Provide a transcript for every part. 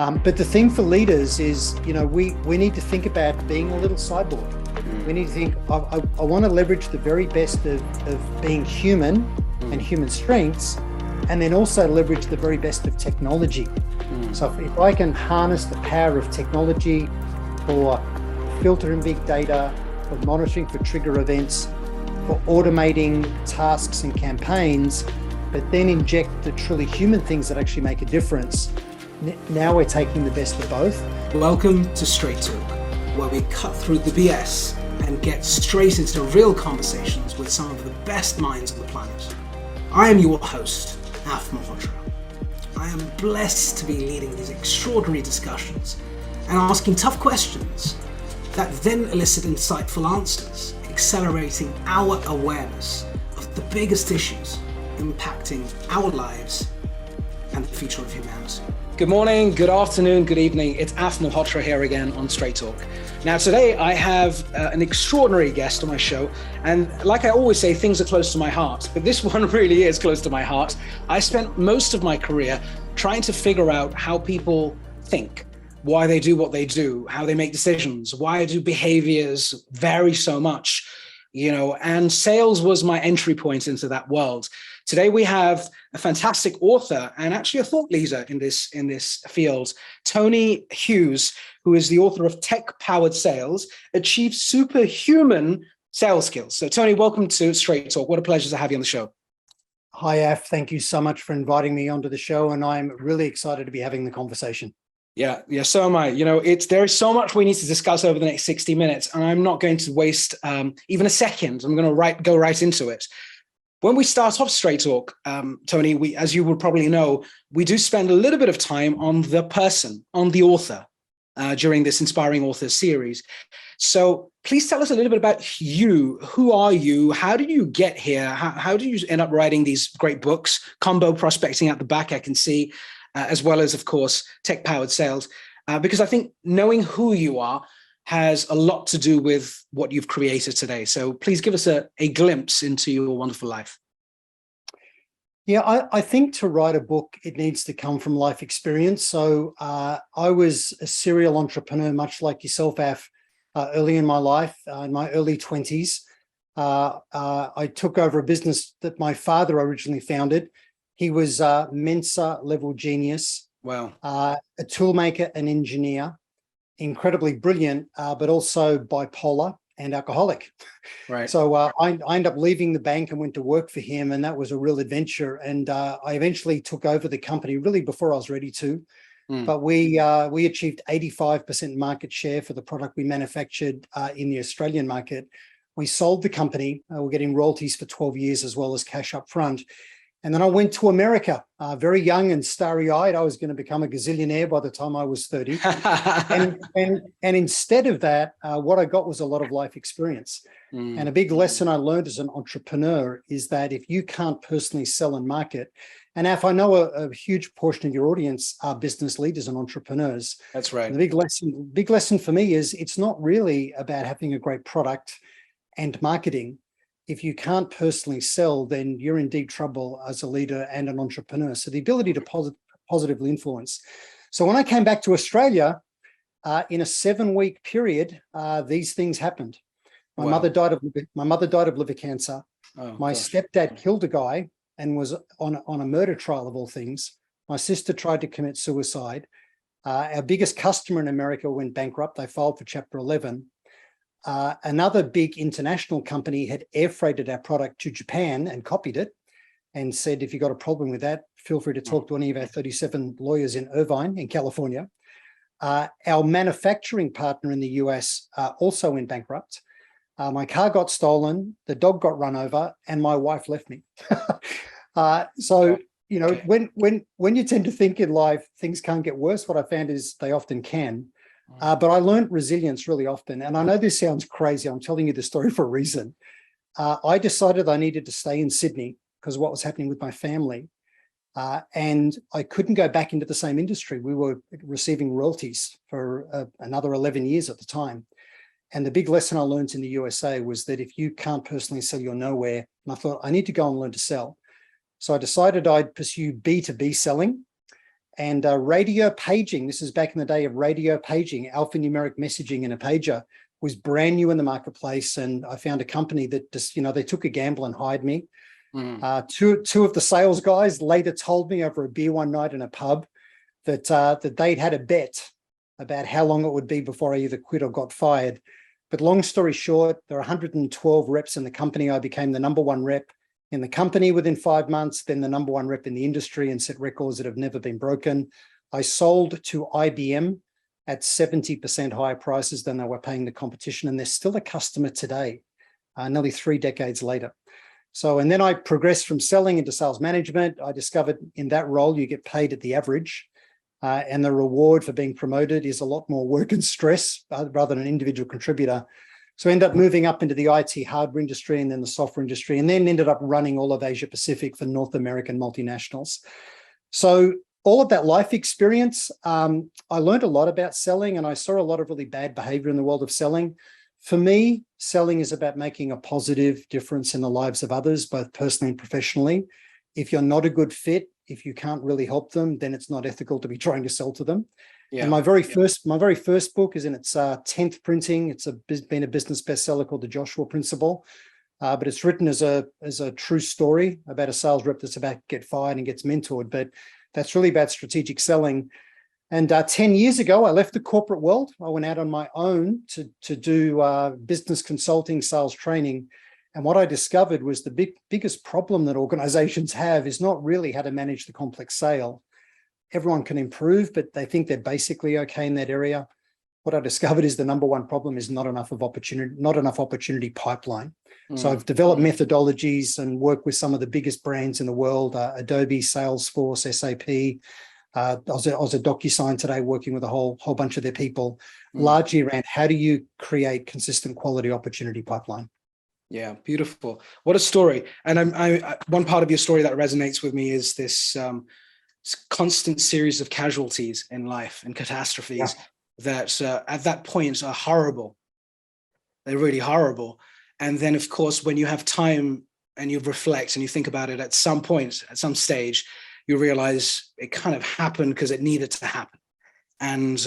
But the thing for leaders is, we need to think about being a little cyborg. We need to think, I want to leverage the very best of being human and human strengths, and then also leverage the very best of technology. So if I can harness the power of technology for filtering big data, for monitoring for trigger events, for automating tasks and campaigns, but then inject the truly human things that actually make a difference, now we're taking the best of both. Welcome to StraightTalk, where we cut through the BS and get straight into real conversations with some of the best minds on the planet. I am your host, Af Malhotra. I am blessed to be leading these extraordinary discussions and asking tough questions that then elicit insightful answers, accelerating our awareness of the biggest issues impacting our lives and the future of humanity. Good morning, good afternoon, good evening. It's Af Malhotra here again on StraightTalk. Now today I have an extraordinary guest on my show, and like I always say, things are close to my heart, but this one really is close to my heart. I spent most of my career trying to figure out how people think, why they do what they do, how they make decisions, why do behaviors vary so much, and sales was my entry point into that world. Today we have a fantastic author and actually a thought leader in this field, Tony Hughes, who is the author of Tech-Powered Sales, Achieve Superhuman Sales Skills. So Tony, welcome to Straight Talk. What a pleasure to have you on the show. Hi, Af. Thank you so much for inviting me onto the show, and I'm really excited to be having the conversation. Yeah, so am I. There is so much we need to discuss over the next 60 minutes, and I'm not going to waste even a second. I'm going to go right into it. When we start off Straight Talk, Tony, we, as you would probably know, we do spend a little bit of time on the person, on the author, during this Inspiring Authors series. So please tell us a little bit about you. Who are you? How did you get here? How did you end up writing these great books? Combo Prospecting at the back, I can see, as well as, of course, Tech-Powered Sales. Because I think knowing who you are has a lot to do with what you've created today. So please give us a glimpse into your wonderful life. Yeah, I think to write a book, it needs to come from life experience. So I was a serial entrepreneur, much like yourself, Af, early in my life, in my early 20s. I took over a business that my father originally founded. He was a Mensa level genius. Wow. A toolmaker, an engineer, incredibly brilliant, but also bipolar and alcoholic. Right. So I ended up leaving the bank and went to work for him, and that was a real adventure. And I eventually took over the company really before I was ready to. But we achieved 85% market share for the product we manufactured in the Australian market. We sold the company. We're getting royalties for 12 years as well as cash up front. And then I went to America, very young and starry-eyed. I was going to become a gazillionaire by the time I was 30. and instead of that, what I got was a lot of life experience. And a big lesson I learned as an entrepreneur is that if you can't personally sell and market, and Af, I know a huge portion of your audience are business leaders and entrepreneurs. That's right. And the big lesson for me is it's not really about having a great product and marketing. If you can't personally sell, then you're in deep trouble as a leader and an entrepreneur. So the ability to positively influence. So when I came back to Australia, in a 7-week period, these things happened. My mother died of liver cancer. My stepdad killed a guy and was on a murder trial of all things. My sister tried to commit suicide. Our biggest customer in America went bankrupt. They filed for Chapter 11. Another big international company had air freighted our product to Japan and copied it and said, if you've got a problem with that, feel free to talk to any of our 37 lawyers in Irvine in California. Our manufacturing partner in the US also went bankrupt. My car got stolen, the dog got run over, and my wife left me. When you tend to think in life, things can't get worse, what I found is they often can. But I learned resilience really often. And I know this sounds crazy. I'm telling you the story for a reason. I decided I needed to stay in Sydney because of what was happening with my family. And I couldn't go back into the same industry. We were receiving royalties for another 11 years at the time. And the big lesson I learned in the USA was that if you can't personally sell, you're nowhere. And I thought, I need to go and learn to sell. So I decided I'd pursue B2B selling. And radio paging, this is back in the day of radio paging, alphanumeric messaging in a pager, was brand new in the marketplace. And I found a company that just, they took a gamble and hired me. Two of the sales guys later told me over a beer one night in a pub that they'd had a bet about how long it would be before I either quit or got fired. But long story short, there are 112 reps in the company. I became the #1 rep in the company within 5 months, then the #1 rep in the industry, and set records that have never been broken. I sold to IBM at 70% higher prices than they were paying the competition, and they're still a customer today, nearly 3 decades later. So, and then I progressed from selling into sales management. I discovered in that role, you get paid at the average, and the reward for being promoted is a lot more work and stress rather than an individual contributor. So I ended up moving up into the IT hardware industry and then the software industry, and then ended up running all of Asia Pacific for North American multinationals. So all of that life experience, I learned a lot about selling, and I saw a lot of really bad behavior in the world of selling. For me, selling is about making a positive difference in the lives of others, both personally and professionally. If you're not a good fit, if you can't really help them, then it's not ethical to be trying to sell to them. Yeah. And my very first book is in its 10th printing. It's been a business bestseller called The Joshua Principle, but it's written as a true story about a sales rep that's about to get fired and gets mentored. But that's really about strategic selling. And 10 years ago, I left the corporate world. I went out on my own to do business consulting, sales training. And what I discovered was the biggest problem that organizations have is not really how to manage the complex sale. Everyone can improve, but they think they're basically okay in that area. What I discovered is the #1 problem is not enough opportunity pipeline. So I've developed methodologies and worked with some of the biggest brands in the world, Adobe, Salesforce, SAP. I was at DocuSign today working with a whole bunch of their people, largely around how do you create consistent quality opportunity pipeline. Yeah, beautiful. What a story. And I one part of your story that resonates with me is this constant series of casualties in life and catastrophes that at that point are horrible. They're really horrible. And then, of course, when you have time and you reflect and you think about it at some point, at some stage, you realize it kind of happened because it needed to happen. And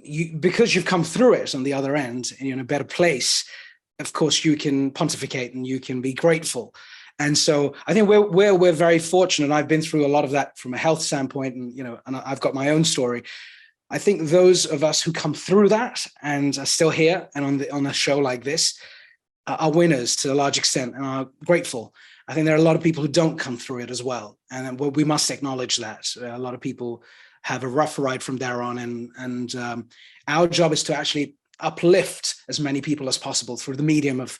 you, because you've come through it on the other end and you're in a better place, of course, you can pontificate and you can be grateful. And so I think we're very fortunate. I've been through a lot of that from a health standpoint, and I've got my own story. I think those of us who come through that and are still here and on a show like this are winners to a large extent and are grateful. I think there are a lot of people who don't come through it as well. And we must acknowledge that. A lot of people have a rough ride from there on. And our job is to actually uplift as many people as possible through the medium of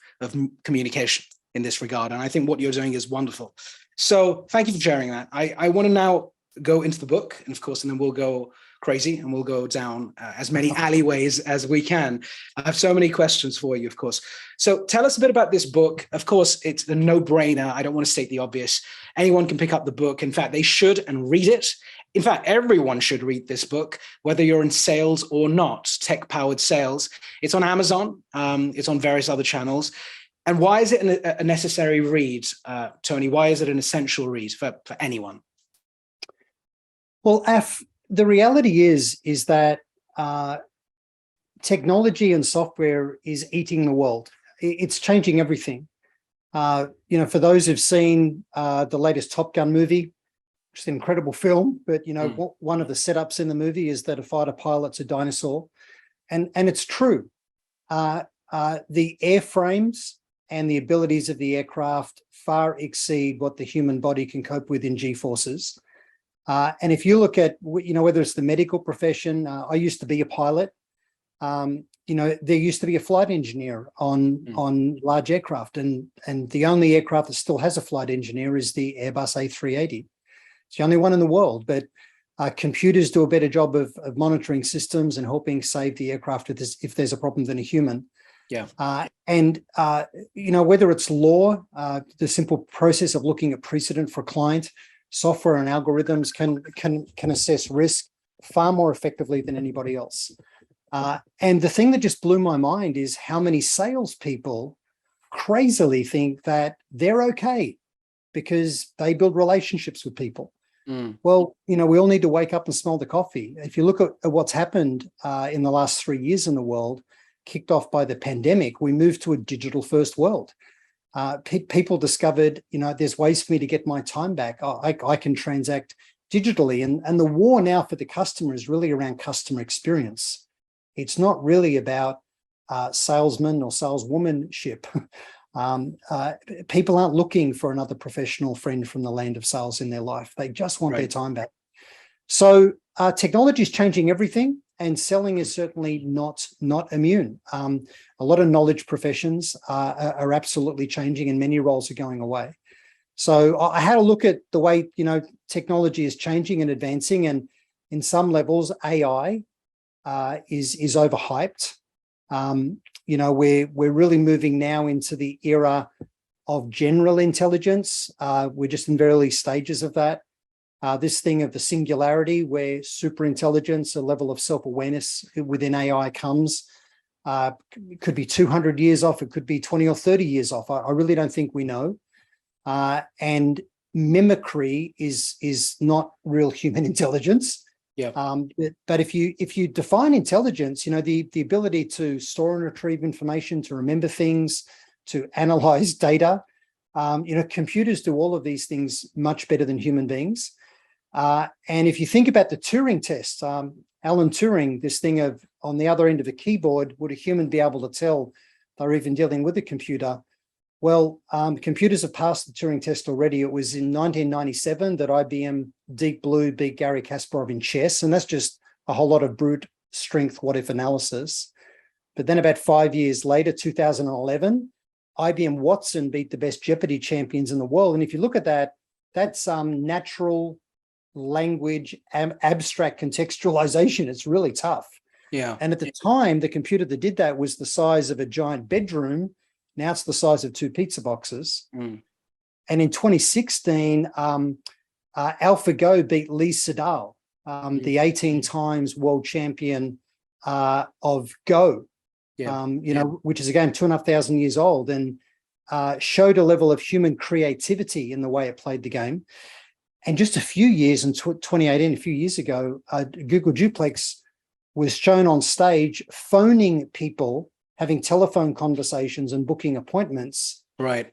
communication in this regard. And I think what you're doing is wonderful. So thank you for sharing that. I want to now go into the book, and of course, and then we'll go crazy and we'll go down as many alleyways as we can. I have so many questions for you, of course. So tell us a bit about this book. Of course, it's a no-brainer. I don't want to state the obvious. Anyone can pick up the book. In fact, they should and read it. In fact, everyone should read this book, whether you're in sales or not, tech-powered sales. It's on Amazon. It's on various other channels. And why is it a necessary read, Tony? Why is it an essential read for anyone? Well, the reality is that technology and software is eating the world. It's changing everything. For those who've seen the latest Top Gun movie, which is an incredible film, but one of the setups in the movie is that a fighter pilot's a dinosaur, and it's true. The airframes and the abilities of the aircraft far exceed what the human body can cope with in G-forces. And if you look at, whether it's the medical profession, I used to be a pilot. There used to be a flight engineer on large aircraft, and the only aircraft that still has a flight engineer is the Airbus A380. It's the only one in the world, but computers do a better job of monitoring systems and helping save the aircraft if there's a problem than a human. Yeah. Whether it's law, the simple process of looking at precedent for a client, software and algorithms can assess risk far more effectively than anybody else. And the thing that just blew my mind is how many salespeople crazily think that they're okay because they build relationships with people. Well, we all need to wake up and smell the coffee. If you look at what's happened in the last 3 years in the world, kicked off by the pandemic, we moved to a digital first world. People discovered, there's ways for me to get my time back. I can transact digitally. And the war now for the customer is really around customer experience. It's not really about salesman or saleswomanship. People aren't looking for another professional friend from the land of sales in their life. They just want their time back. So technology is changing everything, and selling is certainly not immune. A lot of knowledge professions are absolutely changing, and many roles are going away. So I had a look at the way technology is changing and advancing, and in some levels AI is overhyped. We're really moving now into the era of general intelligence. We're just in very early stages of that. This thing of the singularity, where super intelligence, a level of self-awareness within AI comes, it could be 200 years off, it could be 20 or 30 years off. I really don't think we know. And mimicry is not real human intelligence. Yeah. But if you define intelligence, the ability to store and retrieve information, to remember things, to analyze data, computers do all of these things much better than human beings. And if you think about the Turing test, Alan Turing, this thing of on the other end of a keyboard, would a human be able to tell they're even dealing with a computer? Well, computers have passed the Turing test already. It was in 1997 that IBM Deep Blue beat Garry Kasparov in chess, and that's just a whole lot of brute strength what-if analysis. But then about 5 years later, 2011, IBM Watson beat the best Jeopardy champions in the world. And if you look at that, that's natural language, abstract contextualization. It's really tough. Yeah. And at the time, the computer that did that was the size of a giant bedroom. Now it's the size of 2 pizza boxes. And in 2016, AlphaGo beat Lee Sedol, the 18 times world champion of Go, which is, again, 2,500 years old, and showed a level of human creativity in the way it played the game. And just a few years, in 2018, a few years ago, Google Duplex was shown on stage phoning people, having telephone conversations and booking appointments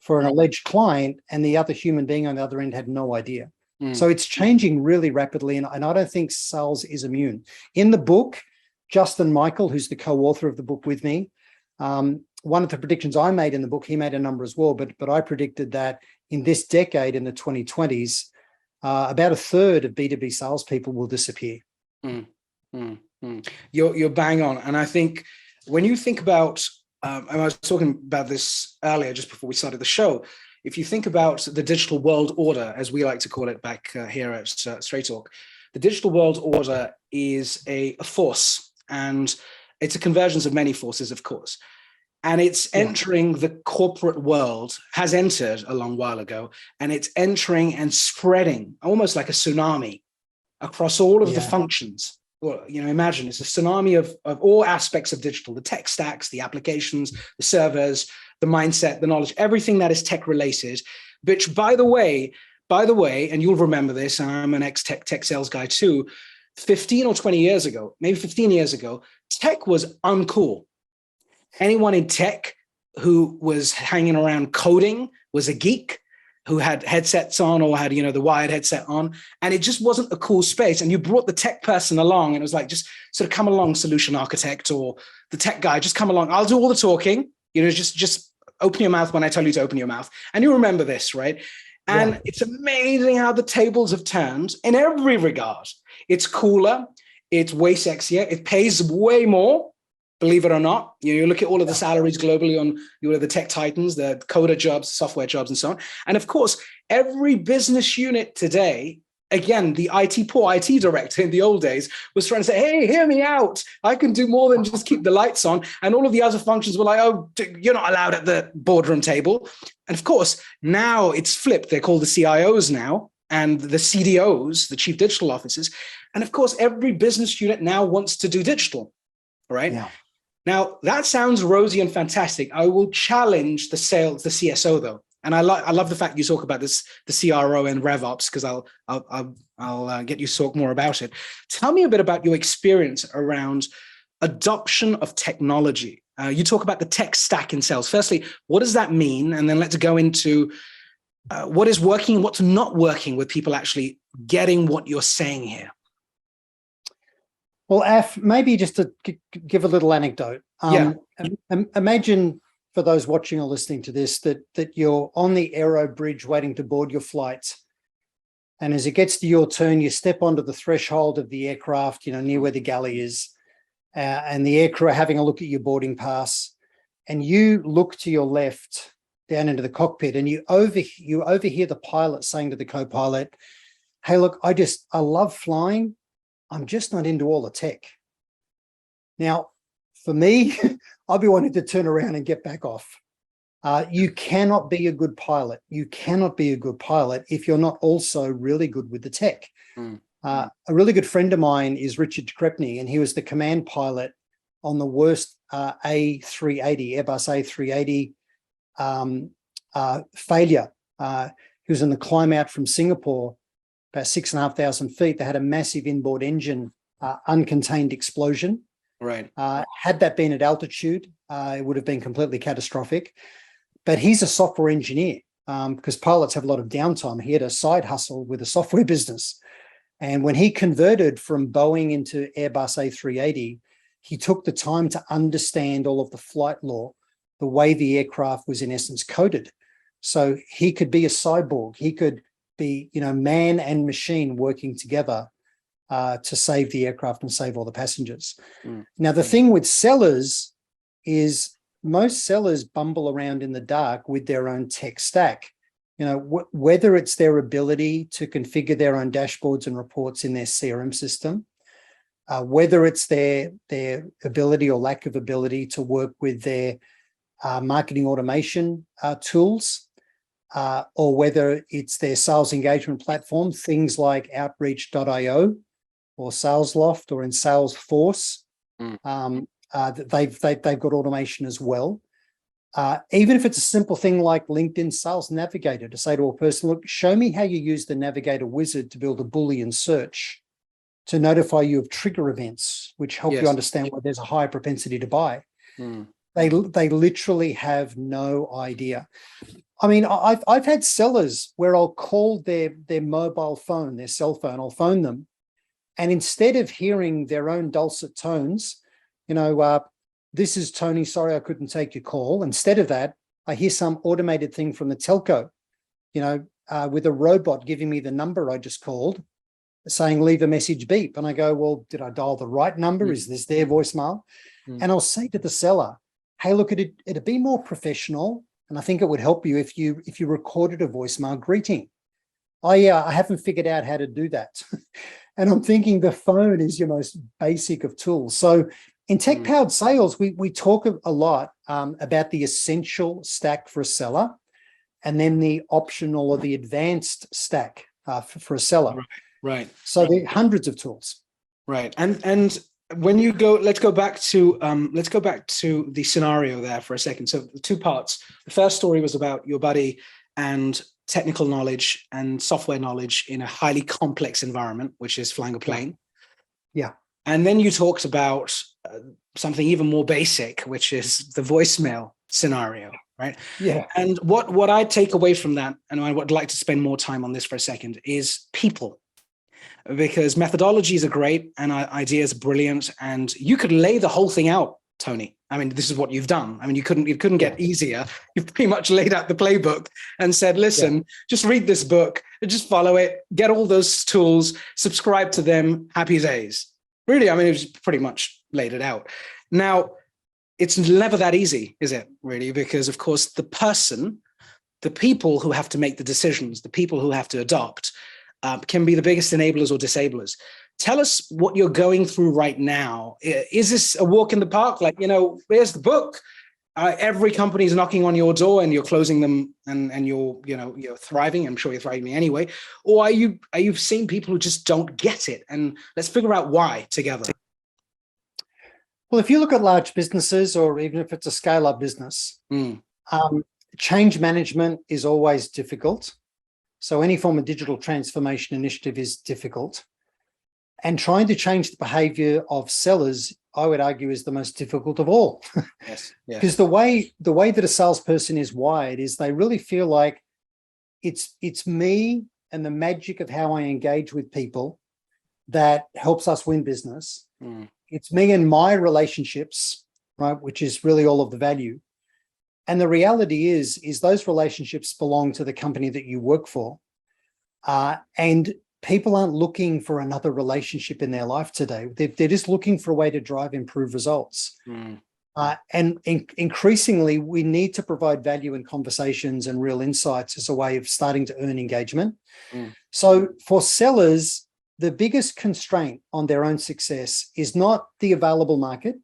for an alleged client, and the other human being on the other end had no idea. So it's changing really rapidly, and I don't think sales is immune. In the book, Justin Michael, who's the co-author of the book with me, one of the predictions I made in the book, he made a number as well, but I predicted that in this decade, in the 2020s, about a third of B2B salespeople will disappear. You're bang on, and I think when you think about, and I was talking about this earlier, just before we started the show, if you think about the digital world order, as we like to call it back here at StraightTalk, the digital world order is a force, and it's a convergence of many forces, of course. And it's entering the corporate world, has entered a long while ago, and it's entering and spreading almost like a tsunami across all of the functions. Well, imagine it's a tsunami of all aspects of digital, the tech stacks, the applications, the servers, the mindset, the knowledge, everything that is tech related, which by the way, and you'll remember this, and I'm an ex-tech sales guy too, 15 or 20 years ago, maybe 15 years ago, tech was uncool. Anyone in tech who was hanging around coding was a geek, who had headsets on or had, the wired headset on, and it just wasn't a cool space. And you brought the tech person along, and it was like, just sort of come along, solution architect or the tech guy, just come along. I'll do all the talking, just open your mouth when I tell you to open your mouth. And you remember this, right? And it's amazing how the tables have turned in every regard. It's cooler, it's way sexier, it pays way more. Believe it or not, you look at all of the salaries globally on the tech titans, the coder jobs, software jobs, and so on. And of course, every business unit today, again, the poor IT director in the old days was trying to say, hey, hear me out. I can do more than just keep the lights on. And all of the other functions were like, oh, you're not allowed at the boardroom table. And of course, now it's flipped. They're called the CIOs now, and the CDOs, the chief digital officers. And of course, every business unit now wants to do digital, right? Yeah. Now, that sounds rosy and fantastic. I will challenge the CSO, though. And I love the fact you talk about this, the CRO and RevOps, because I'll get you to talk more about it. Tell me a bit about your experience around adoption of technology. You talk about the tech stack in sales. Firstly, what does that mean? And then let's go into what is working, what's not working with people actually getting what you're saying here. Well, Af, maybe just to give a little anecdote. Imagine, for those watching or listening to this, that you're on the aero bridge waiting to board your flight. And as it gets to your turn, you step onto the threshold of the aircraft, near where the galley is. And the aircrew are having a look at your boarding pass. And you look to your left down into the cockpit, and you overhear the pilot saying to the co-pilot, "Hey, look, I love flying. I'm just not into all the tech." Now, for me, I'll be wanting to turn around and get back off. You cannot be a good pilot. You cannot be a good pilot if you're not also really good with the tech. A really good friend of mine is Richard Krepney, and he was the command pilot on the worst A380, Airbus A380 failure. He was in the climb out from Singapore, about 6,500 feet. They had a massive inboard engine, uncontained explosion. Right. Had that been at altitude, it would have been completely catastrophic. But he's a software engineer, because pilots have a lot of downtime. He had a side hustle with a software business. And when he converted from Boeing into Airbus A380, he took the time to understand all of the flight law, the way the aircraft was in essence coded. So he could be a cyborg. He could be, man and machine working together to save the aircraft and save all the passengers. Now, the thing with sellers is most sellers bumble around in the dark with their own tech stack. Whether it's their ability to configure their own dashboards and reports in their CRM system, whether it's their ability or lack of ability to work with their marketing automation tools, or whether it's their sales engagement platform, things like Outreach.io or SalesLoft or in Salesforce. They've got automation as well. Even if it's a simple thing like LinkedIn Sales Navigator, to say to a person, look, show me how you use the Navigator wizard to build a Boolean search to notify you of trigger events, which help you understand why there's a high propensity to buy. They literally have no idea. I mean, I've had sellers where I'll call their mobile phone, their cell phone, I'll phone them. And instead of hearing their own dulcet tones, this is Tony, sorry, I couldn't take your call. Instead of that, I hear some automated thing from the telco, with a robot giving me the number I just called, saying, leave a message beep. And I go, well, did I dial the right number? Is this their voicemail? And I'll say to the seller, hey, look, it'd be more professional. And I think it would help you if you recorded a voicemail greeting. Oh yeah, I haven't figured out how to do that. And I'm thinking the phone is your most basic of tools. So in tech-powered sales, we talk a lot about the essential stack for a seller, and then the optional or the advanced stack for a seller. Right. So there are hundreds of tools. Right. And when you go, let's go back to the scenario there for a second. So the two parts. The first story was about your buddy and technical knowledge and software knowledge in a highly complex environment, which is flying a plane. Yeah. And then you talked about something even more basic, which is the voicemail scenario, right? Yeah. And what I take away from that, and I would like to spend more time on this for a second, is people. Because methodologies are great and ideas are brilliant, and you could lay the whole thing out, Tony. I mean, this is what you've done. I mean, it couldn't get easier. You've pretty much laid out the playbook and said, listen, just read this book, just follow it, get all those tools, subscribe to them, happy days. Really, I mean, it was pretty much laid it out. Now, it's never that easy, is it, really? Because, of course, the people who have to make the decisions, the people who have to adopt, can be the biggest enablers or disablers. Tell us what you're going through right now. Is this a walk in the park? Like, here's the book. Every company is knocking on your door and you're closing them and you're thriving. I'm sure you're thriving anyway. Or are you seeing people who just don't get it? And let's figure out why together. Well, if you look at large businesses, or even if it's a scale-up business, change management is always difficult. So any form of digital transformation initiative is difficult. And trying to change the behavior of sellers, I would argue, is the most difficult of all. Yes. Because the way that a salesperson is wired is they really feel like it's me and the magic of how I engage with people that helps us win business. It's me and my relationships, right, which is really all of the value. And the reality is those relationships belong to the company that you work for. And people aren't looking for another relationship in their life today. They're just looking for a way to drive improved results. And increasingly, we need to provide value in conversations and real insights as a way of starting to earn engagement. So for sellers, the biggest constraint on their own success is not the available market.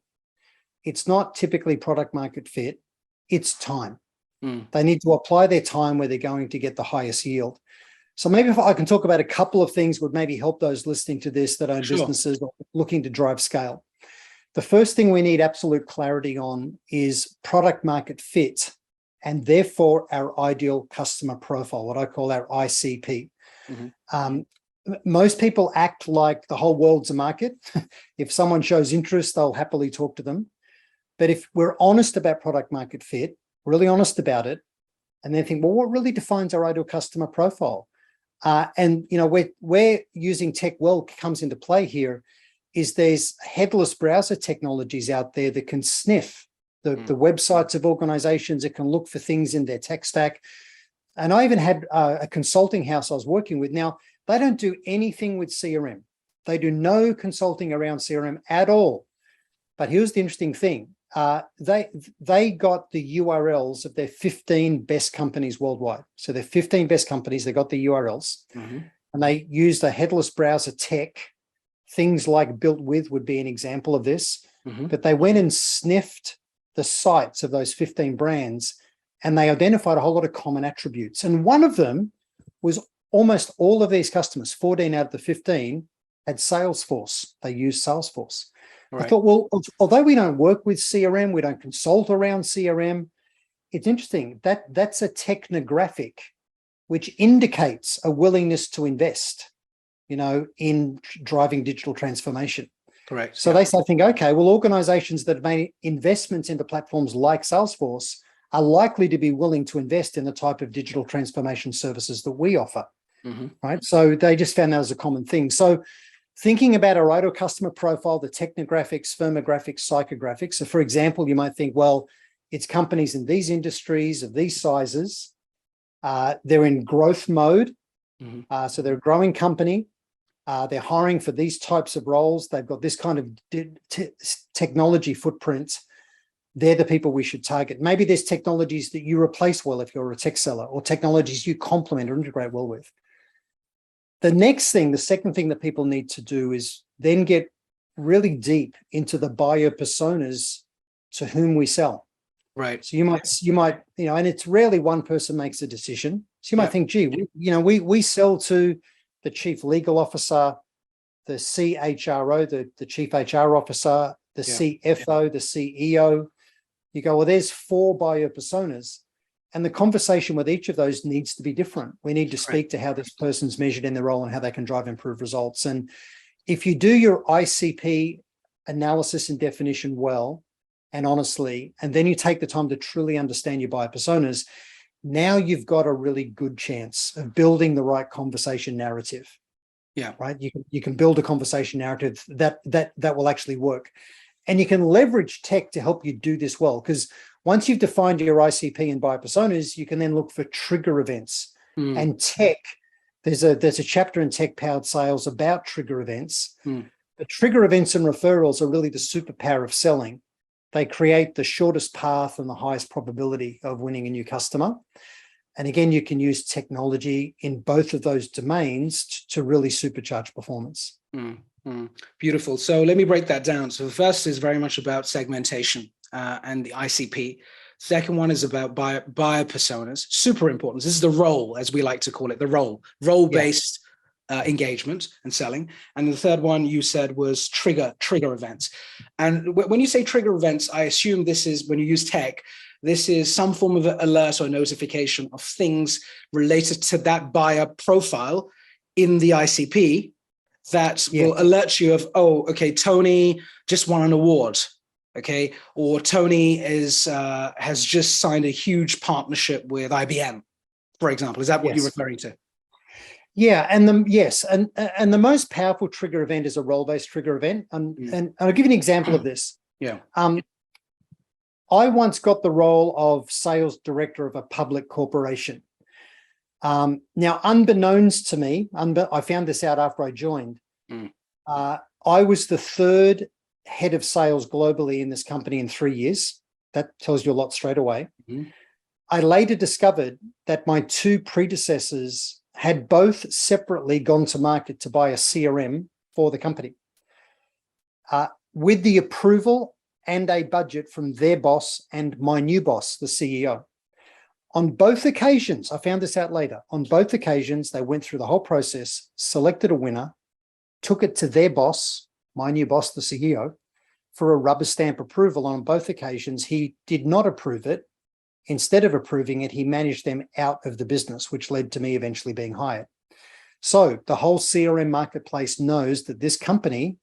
It's not typically product market fit. It's time. They need to apply their time where they're going to get the highest yield. So maybe if I can talk about a couple of things would maybe help those listening to this that own businesses or looking to drive scale. The first thing we need absolute clarity on is product market fit, and therefore our ideal customer profile, what I call our ICP. Most people act like the whole world's a market. If someone shows interest, they'll happily talk to them. But if we're honest about product market fit, really honest about it, and then think, well, what really defines our ideal customer profile? And where using tech well comes into play here is there's headless browser technologies out there that can sniff the websites of organizations. It can look for things in their tech stack. And I even had a consulting house I was working with. Now, they don't do anything with CRM. They do no consulting around CRM at all. But here's the interesting thing. They got the URLs of their 15 best companies worldwide. So their 15 best companies, they got the URLs. And they used a headless browser tech. Things like Built With would be an example of this. But they went and sniffed the sites of those 15 brands, and they identified a whole lot of common attributes. And one of them was almost all of these customers, 14 out of the 15, had Salesforce. They used Salesforce. I thought, well, although we don't work with CRM, we don't consult around CRM, it's interesting that that's a technographic which indicates a willingness to invest, in driving digital transformation. Correct. So they start thinking, okay, well, organizations that have made investments into platforms like Salesforce are likely to be willing to invest in the type of digital transformation services that we offer, right? So they just found that as a common thing. So thinking about our ideal customer profile, the technographics, firmographics, psychographics. So for example, you might think, well, it's companies in these industries of these sizes. They're in growth mode. So they're a growing company. They're hiring for these types of roles. They've got this kind of technology footprint. They're the people we should target. Maybe there's technologies that you replace well if you're a tech seller, or technologies you complement or integrate well with. The second thing that people need to do is then get really deep into the buyer personas to whom we sell. Right. So you might, and it's rarely one person makes a decision. So you might think, gee, we sell to the chief legal officer, the CHRO, the chief HR officer, the CFO, the CEO. You go, well, there's 4 buyer personas. And the conversation with each of those needs to be different. We need to speak to how this person's measured in their role and how they can drive improved results. And if you do your ICP analysis and definition well and honestly, and then you take the time to truly understand your buyer personas, now you've got a really good chance of building the right conversation narrative. Right. You can build a conversation narrative that will actually work. And you can leverage tech to help you do this well, because once you've defined your ICP and buyer personas, you can then look for trigger events. And tech, there's a chapter in Tech Powered Sales about trigger events. The trigger events and referrals are really the superpower of selling. They create the shortest path and the highest probability of winning a new customer. And again, you can use technology in both of those domains to really supercharge performance. Beautiful. So let me break that down. So the first is very much about segmentation and the ICP. Second one is about buyer personas. Super important. This is the role, as we like to call it, the role-based engagement and selling. And the third one you said was trigger events. And when you say trigger events, I assume this is when you use tech, This is some form of alert or notification of things related to that buyer profile in the ICP that will alert you of, oh, okay, Tony just won an award, okay, or Tony has just signed a huge partnership with IBM, for example. Is that what you're referring to? Yeah, and the most powerful trigger event is a role-based trigger event, and I'll give you an example of this. Yeah. I once got the role of sales director of a public corporation. Now, unbeknownst to me, I found this out after I joined. I was the third head of sales globally in this company in 3 years. That tells you a lot straight away. I later discovered that my two predecessors had both separately gone to market to buy a CRM for the company with the approval and a budget from their boss and my new boss, the CEO. On both occasions, I found this out later, on both occasions, they went through the whole process, selected a winner, took it to their boss, my new boss, the CEO, for a rubber stamp approval. On both occasions, he did not approve it. Instead of approving it, he managed them out of the business, which led to me eventually being hired. So the whole CRM marketplace knows that this company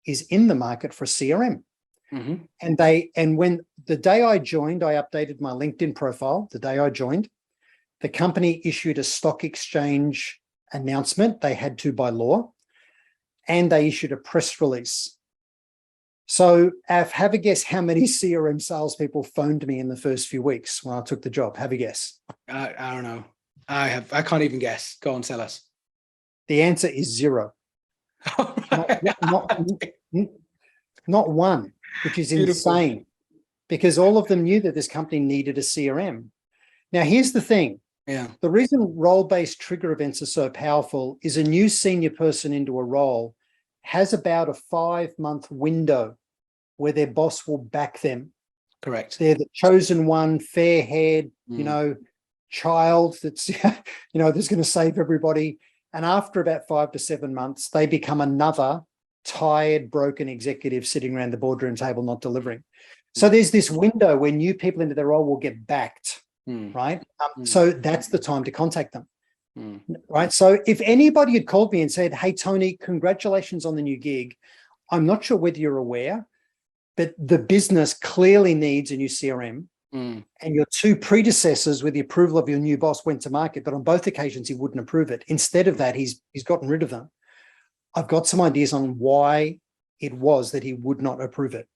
is in the market for CRM. And when the day I joined, I updated my LinkedIn profile. The day I joined, the company issued a stock exchange announcement. They had to by law, and they issued a press release. So have a guess how many CRM salespeople phoned me in the first few weeks when I took the job. Have a guess. I don't know. I can't even guess. Go on, tell us. The answer is zero. Not one, which is insane, because all of them knew that this company needed a CRM. Now, here's the thing. The reason role-based trigger events are so powerful is a new senior person into a role has about a 5-month window where their boss will back them. Correct. They're the chosen one, fair-haired, child that's, that's going to save everybody. And after about 5 to 7 months, they become another tired, broken executive sitting around the boardroom table not delivering. So there's this window where new people into their role will get backed, right? So that's the time to contact them. Right. So if anybody had called me and said, hey, Tony, congratulations on the new gig. I'm not sure whether you're aware, but the business clearly needs a new CRM. And your two predecessors with the approval of your new boss went to market, but on both occasions, he wouldn't approve it. Instead of that, he's gotten rid of them. I've got some ideas on why it was that he would not approve it.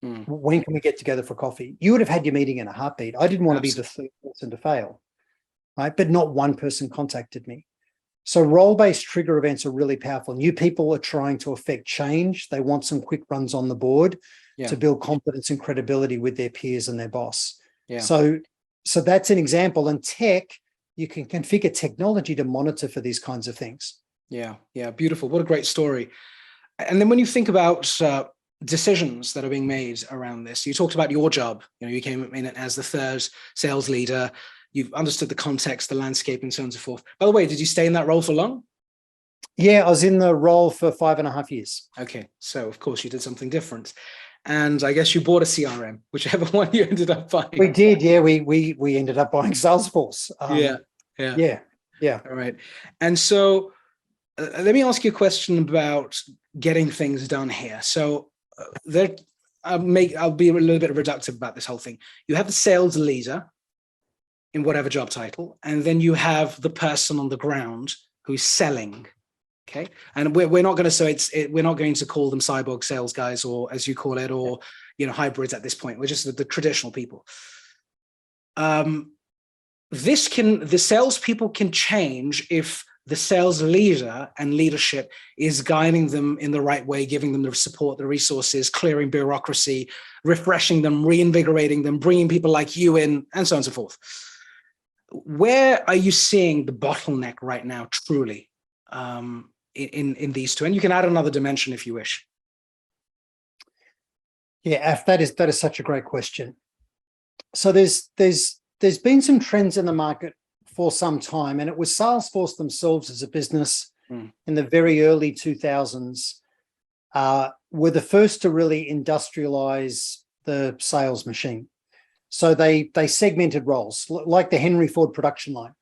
When can we get together for coffee? You would have had your meeting in a heartbeat. I didn't want to be the third person to fail. Right? But not one person contacted me. So role-based trigger events are really powerful. New people are trying to affect change. They want some quick runs on the board to build confidence and credibility with their peers and their boss. So that's an example. And tech, you can configure technology to monitor for these kinds of things. Yeah, beautiful. What a great story. And then when you think about decisions that are being made around this, you talked about your job. You came in as the third sales leader. You've understood the context, the landscape, and so on and so forth. By the way, did you stay in that role for long? Yeah, I was in the role for 5.5 years. Okay, so of course you did something different. And I guess you bought a CRM, whichever one you ended up buying. We did, yeah. We ended up buying Salesforce. Yeah. All right. And so let me ask you a question about getting things done here. So I'll be a little bit reductive about this whole thing. You have the sales leader in whatever job title, and then you have the person on the ground who's selling. Okay, and we're not going to we're not going to call them cyborg sales guys, or as you call it, or hybrids at this point. We're just the traditional people. The salespeople can change if the sales leader and leadership is guiding them in the right way, giving them the support, the resources, clearing bureaucracy, refreshing them, reinvigorating them, bringing people like you in, and so on and so forth. Where are you seeing the bottleneck right now, truly, in these two? And you can add another dimension if you wish. Yeah, that is such a great question. So there's been some trends in the market for some time, and it was Salesforce themselves as a business in the very early 2000s were the first to really industrialize the sales machine. So they segmented roles, like the Henry Ford production line.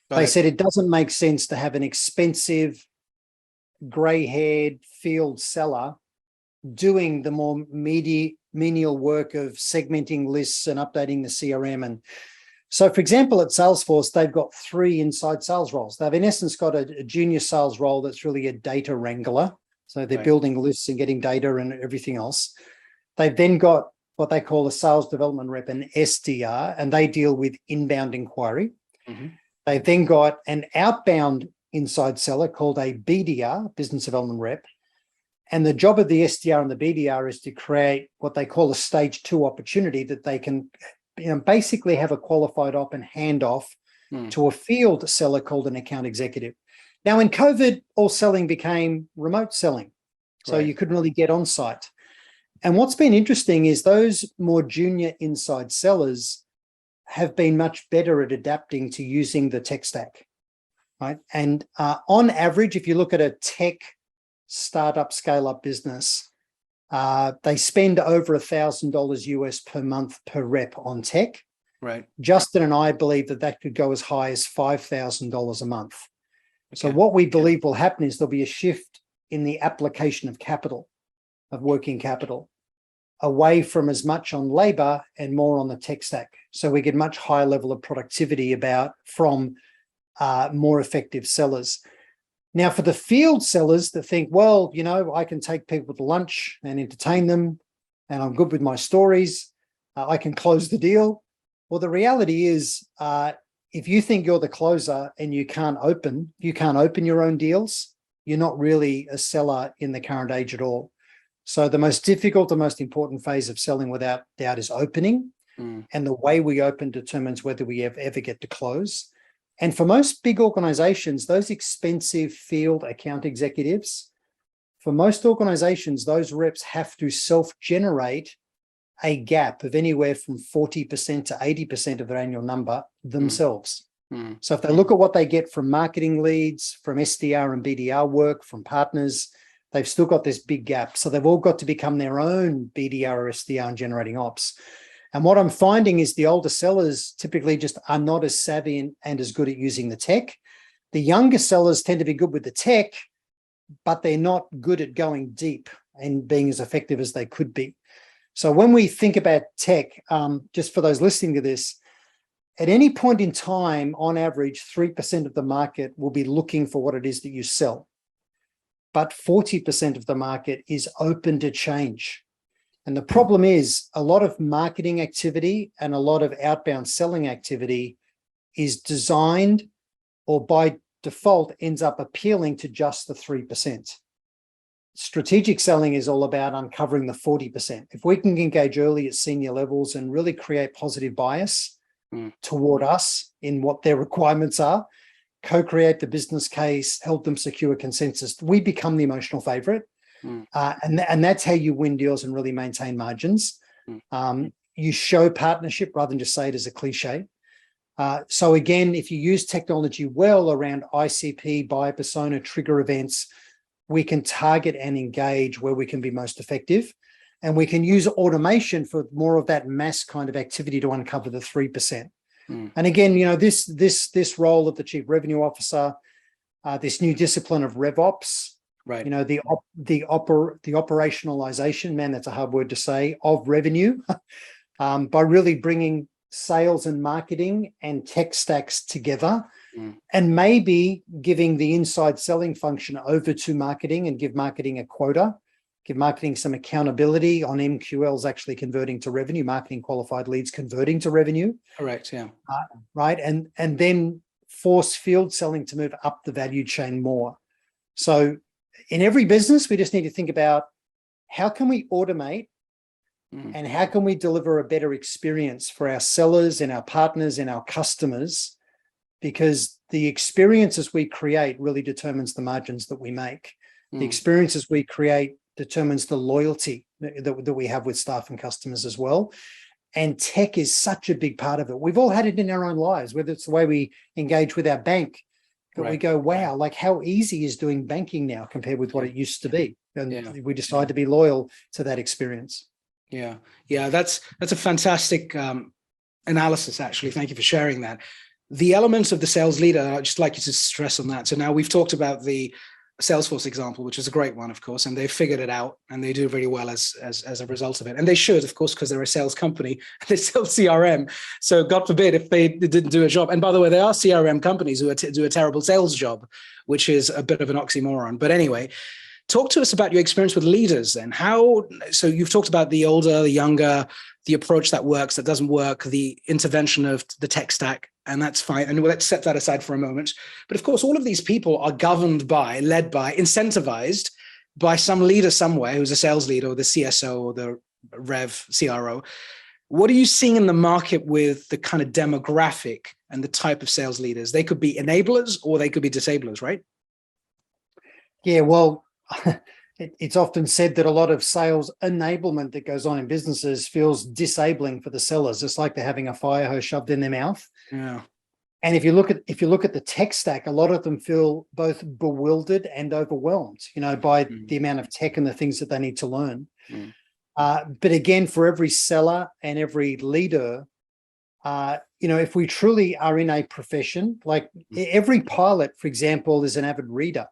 They said it doesn't make sense to have an expensive, grey-haired field seller doing the more menial work of segmenting lists and updating the CRM. And so, for example, at Salesforce, they've got 3 inside sales roles. They've in essence got a junior sales role that's really a data wrangler. So they're building lists and getting data and everything else. They've then got what they call a sales development rep, an SDR, and they deal with inbound inquiry. Mm-hmm. They've then got an outbound inside seller called a BDR, business development rep. And the job of the SDR and the BDR is to create what they call a stage 2 opportunity that they can basically have a qualified op and hand off to a field seller called an account executive. Now, in COVID, all selling became remote selling. So you couldn't really get on site. And what's been interesting is those more junior inside sellers have been much better at adapting to using the tech stack, right? And on average, if you look at a tech startup scale-up business, they spend over $1,000 US per month per rep on tech. Right. Justin and I believe that could go as high as $5,000 a month. Okay. So what we believe will happen is there'll be a shift in the application of capital, of working capital, away from as much on labor and more on the tech stack. So we get much higher level of productivity from more effective sellers. Now, for the field sellers that think, well, I can take people to lunch and entertain them, and I'm good with my stories, I can close the deal. Well, the reality is, if you think you're the closer and you can't open your own deals, you're not really a seller in the current age at all. So the most difficult, the most important phase of selling without doubt is opening. And the way we open determines whether we ever get to close. And for most big organizations, those expensive field account executives, for most organizations, those reps have to self-generate a gap of anywhere from 40% to 80% of their annual number themselves. So if they look at what they get from marketing leads, from SDR and BDR work, from partners, they've still got this big gap. So they've all got to become their own BDR or SDR and generating ops. And what I'm finding is the older sellers typically just are not as savvy and as good at using the tech. The younger sellers tend to be good with the tech, but they're not good at going deep and being as effective as they could be. So when we think about tech, just for those listening to this, at any point in time, on average, 3% of the market will be looking for what it is that you sell. But 40% of the market is open to change. And the problem is a lot of marketing activity and a lot of outbound selling activity is designed, or by default ends up appealing to just the 3%. Strategic selling is all about uncovering the 40%. If we can engage early at senior levels and really create positive bias toward us in what their requirements are, co-create the business case, help them secure consensus, we become the emotional favorite. And that's how you win deals and really maintain margins. You show partnership rather than just say it as a cliche. So again, if you use technology well around ICP, buyer persona, trigger events, we can target and engage where we can be most effective. And we can use automation for more of that mass kind of activity to uncover the 3%. And again, this role of the chief revenue officer, this new discipline of RevOps, right? The operationalization, man, that's a hard word to say, of revenue, by really bringing sales and marketing and tech stacks together, and maybe giving the inside selling function over to marketing and give marketing a quota, give marketing some accountability on MQLs actually converting to revenue, marketing qualified leads converting to revenue. Correct, yeah. Right, and then force field selling to move up the value chain more. So in every business, we just need to think about how can we automate and how can we deliver a better experience for our sellers and our partners and our customers, because the experiences we create really determines the margins that we make. The experiences we create determines the loyalty that we have with staff and customers as well. And tech is such a big part of it. We've all had it in our own lives, whether it's the way we engage with our bank, that we go, wow, like how easy is doing banking now compared with what it used to be. And we decide to be loyal to that experience. Yeah, that's a fantastic analysis, actually. Thank you for sharing that. The elements of the sales leader, I'd just like you to stress on that. So now we've talked about the Salesforce example, which is a great one, of course, and they've figured it out and they do really well as a result of it. And they should, of course, because they're a sales company and they sell CRM. So God forbid if they didn't do a job. And by the way, there are CRM companies who do a terrible sales job, which is a bit of an oxymoron. But anyway, talk to us about your experience with leaders then. So you've talked about the older, the younger, the approach that works, that doesn't work, the intervention of the tech stack, and that's fine. And let's set that aside for a moment. But of course, all of these people are governed by, led by, incentivized by some leader somewhere who's a sales leader or the CSO or the Rev CRO. What are you seeing in the market with the kind of demographic and the type of sales leaders? They could be enablers or they could be disablers, right? Yeah, well, it's often said that a lot of sales enablement that goes on in businesses feels disabling for the sellers. It's like they're having a fire hose shoved in their mouth. Yeah. And if you look at the tech stack, a lot of them feel both bewildered and overwhelmed, by the amount of tech and the things that they need to learn. But again, for every seller and every leader, if we truly are in a profession, like every pilot, for example, is an avid reader.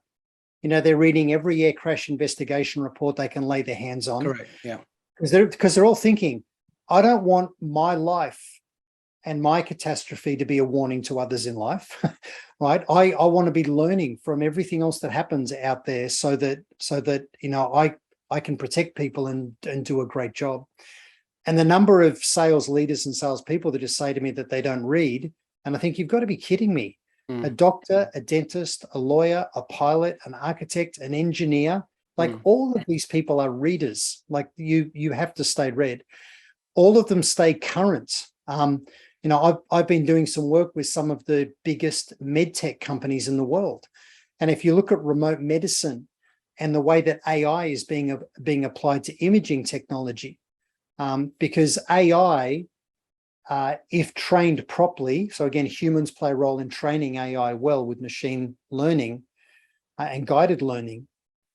They're reading every air crash investigation report they can lay their hands on. Correct. Yeah. Because they're all thinking, I don't want my life and my catastrophe to be a warning to others in life, right? I want to be learning from everything else that happens out there so that I can protect people and do a great job. And the number of sales leaders and salespeople that just say to me that they don't read, and I think you've got to be kidding me. A doctor, a dentist, a lawyer, a pilot, an architect, an engineer, like all of these people are readers. Like you have to stay read. All of them stay current. I've been doing some work with some of the biggest med tech companies in the world. And if you look at remote medicine and the way that AI is being applied to imaging technology, because AI, if trained properly, so again, humans play a role in training AI well with machine learning and guided learning,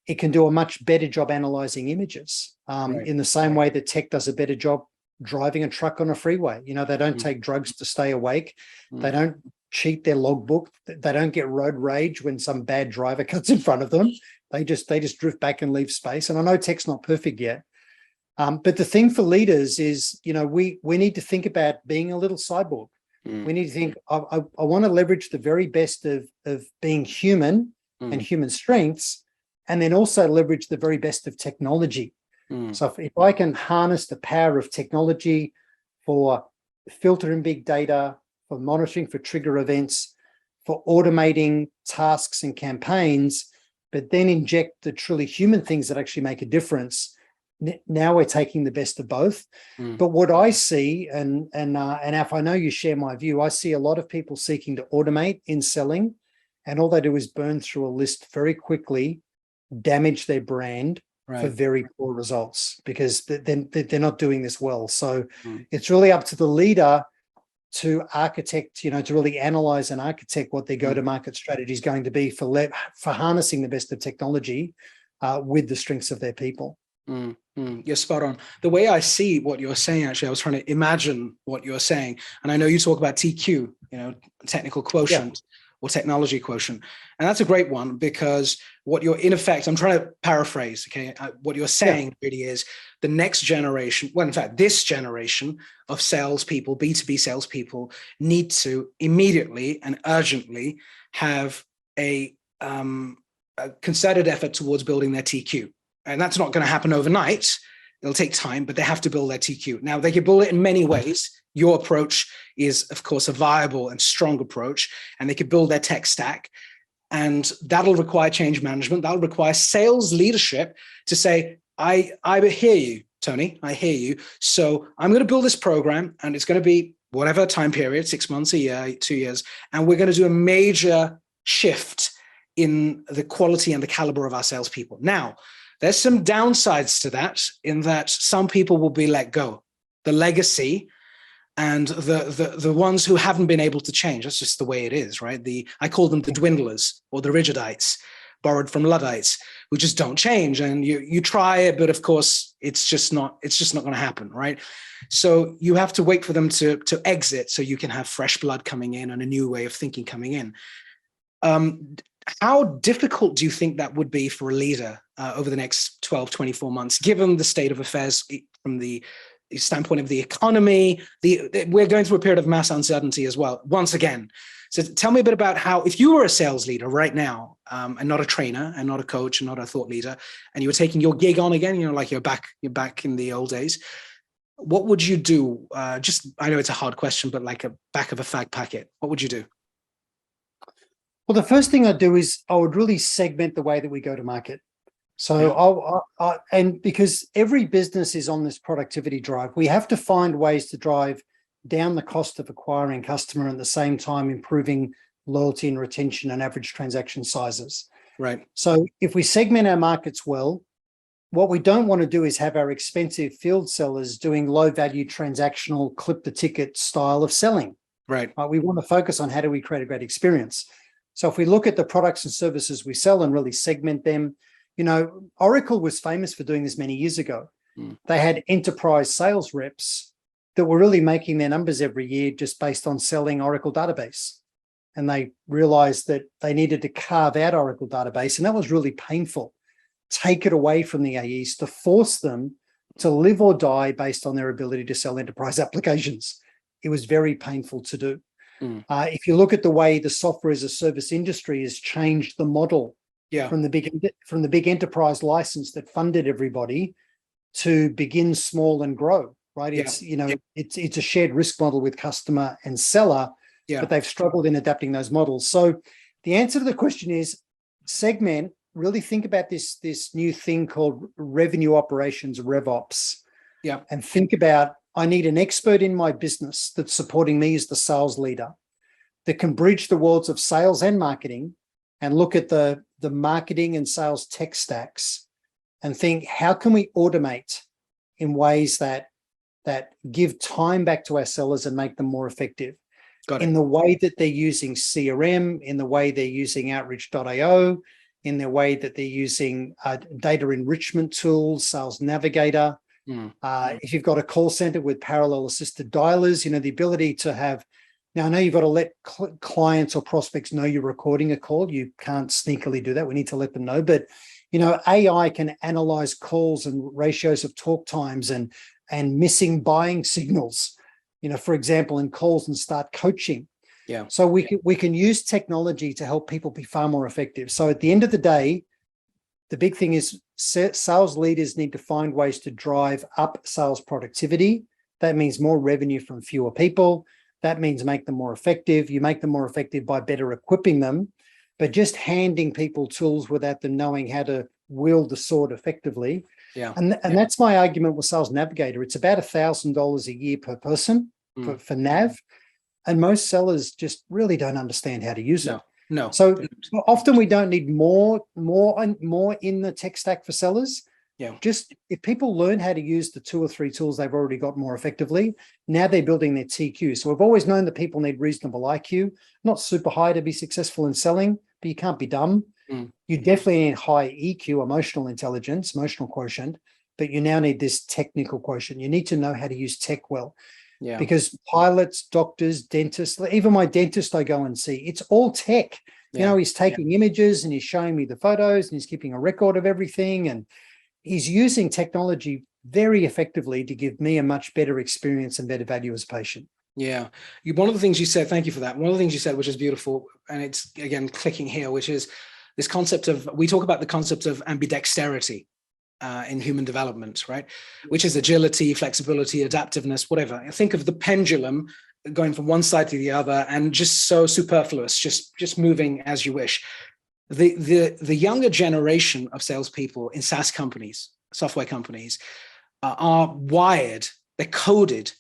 it can do a much better job analyzing images in the same way that tech does a better job driving a truck on a freeway. They don't take drugs to stay awake. They don't cheat their logbook. They don't get road rage when some bad driver cuts in front of them. They just drift back and leave space. And I know tech's not perfect yet. But the thing for leaders is, we need to think about being a little cyborg. We need to think, I want to leverage the very best of being human and human strengths, and then also leverage the very best of technology. So if I can harness the power of technology for filtering big data, for monitoring for trigger events, for automating tasks and campaigns, but then inject the truly human things that actually make a difference, now we're taking the best of both. But what I see, and Alf, I know you share my view, I see a lot of people seeking to automate in selling, and all they do is burn through a list very quickly, damage their brand for very poor results, because they're not doing this well. So it's really up to the leader to architect, to really analyze and architect what their go-to-market strategy is going to be for harnessing the best of technology with the strengths of their people. You're spot on. The way I see what you're saying, actually, I was trying to imagine what you're saying. And I know you talk about TQ, technical quotient or technology quotient. And that's a great one, because what you're in effect, I'm trying to paraphrase, okay? What you're saying really is the next generation, well, in fact, this generation of salespeople, B2B salespeople, need to immediately and urgently have a concerted effort towards building their TQ. And that's not going to happen overnight. It'll take time, but they have to build their TQ. Now, they can build it in many ways. Your approach is, of course, a viable and strong approach, and they could build their tech stack. And that'll require change management. That'll require sales leadership to say, I hear you, Tony, I hear you. So I'm going to build this program, and it's going to be whatever time period, 6 months, a year, 2 years. And we're going to do a major shift in the quality and the caliber of our salespeople. Now, there's some downsides to that, in that some people will be let go. The legacy and the ones who haven't been able to change. That's just the way it is, right? I call them the dwindlers or the rigidites. borrowed from Luddites who just don't change. And you try it, but of course it's just not going to happen, right? So you have to wait for them to exit so you can have fresh blood coming in and a new way of thinking coming in. How difficult do you think that would be for a leader over the next 12, 24 months, given the state of affairs from the standpoint of the economy? We're going through a period of mass uncertainty as well, once again. So tell me a bit about how, if you were a sales leader right now, and not a trainer and not a coach and not a thought leader, and you were taking your gig on again, like you're back in the old days, what would you do? I know it's a hard question, but like a back of a fag packet, what would you do? Well, the first thing I'd do is I would really segment the way that we go to market. So and because every business is on this productivity drive, we have to find ways to drive down the cost of acquiring customer and at the same time improving loyalty and retention and average transaction sizes. Right. So if we segment our markets well, what we don't want to do is have our expensive field sellers doing low value transactional clip the ticket style of selling. Right. We want to focus on how do we create a great experience. So if we look at the products and services we sell and really segment them, Oracle was famous for doing this many years ago. They had enterprise sales reps that were really making their numbers every year just based on selling Oracle database. And they realized that they needed to carve out Oracle database, and that was really painful. Take it away from the AEs to force them to live or die based on their ability to sell enterprise applications. It was very painful to do. If you look at the way the software as a service industry has changed the model from the big enterprise license that funded everybody to begin small and grow, right? It's it's a shared risk model with customer and seller, but they've struggled in adapting those models. So the answer to the question is segment. Really think about this new thing called revenue operations, RevOps. And think about, I need an expert in my business that's supporting me as the sales leader that can bridge the worlds of sales and marketing and look at the marketing and sales tech stacks and think, how can we automate in ways that give time back to our sellers and make them more effective? In the way that they're using CRM, in the way they're using Outreach.io, in the way that they're using data enrichment tools, Sales Navigator. If you've got a call center with parallel assisted dialers, the ability to have, now I know you've got to let clients or prospects know you're recording a call. You can't sneakily do that. We need to let them know. But, AI can analyze calls and ratios of talk times and missing buying signals, for example, in calls, and start coaching. So we can use technology to help people be far more effective. So at the end of the day, the big thing is sales leaders need to find ways to drive up sales productivity. That means more revenue from fewer people. That means make them more effective. You make them more effective by better equipping them, but just handing people tools without them knowing how to wield the sword effectively. And that's my argument with Sales Navigator. It's about $1,000 a year per person for Nav. And most sellers just really don't understand how to use it. No. So often we don't need more in the tech stack for sellers. Just if people learn how to use the 2 or 3 tools they've already got more effectively, now they're building their TQ. So we've always known that people need reasonable IQ, not super high to be successful in selling, but you can't be dumb. You definitely need high EQ, emotional intelligence, emotional quotient, but you now need this technical quotient. You need to know how to use tech well. Because pilots, doctors, dentists, even my dentist I go and see, it's all tech. He's taking images and he's showing me the photos and he's keeping a record of everything. And he's using technology very effectively to give me a much better experience and better value as a patient. One of the things you said, thank you for that. One of the things you said, which is beautiful, and it's again clicking here, which is this concept of, we talk about the concept of ambidexterity in human development, right? Which is agility, flexibility, adaptiveness, whatever. Think of the pendulum going from one side to the other and just so superfluous, just moving as you wish. The younger generation of salespeople in SaaS companies, software companies, are wired, they're coded,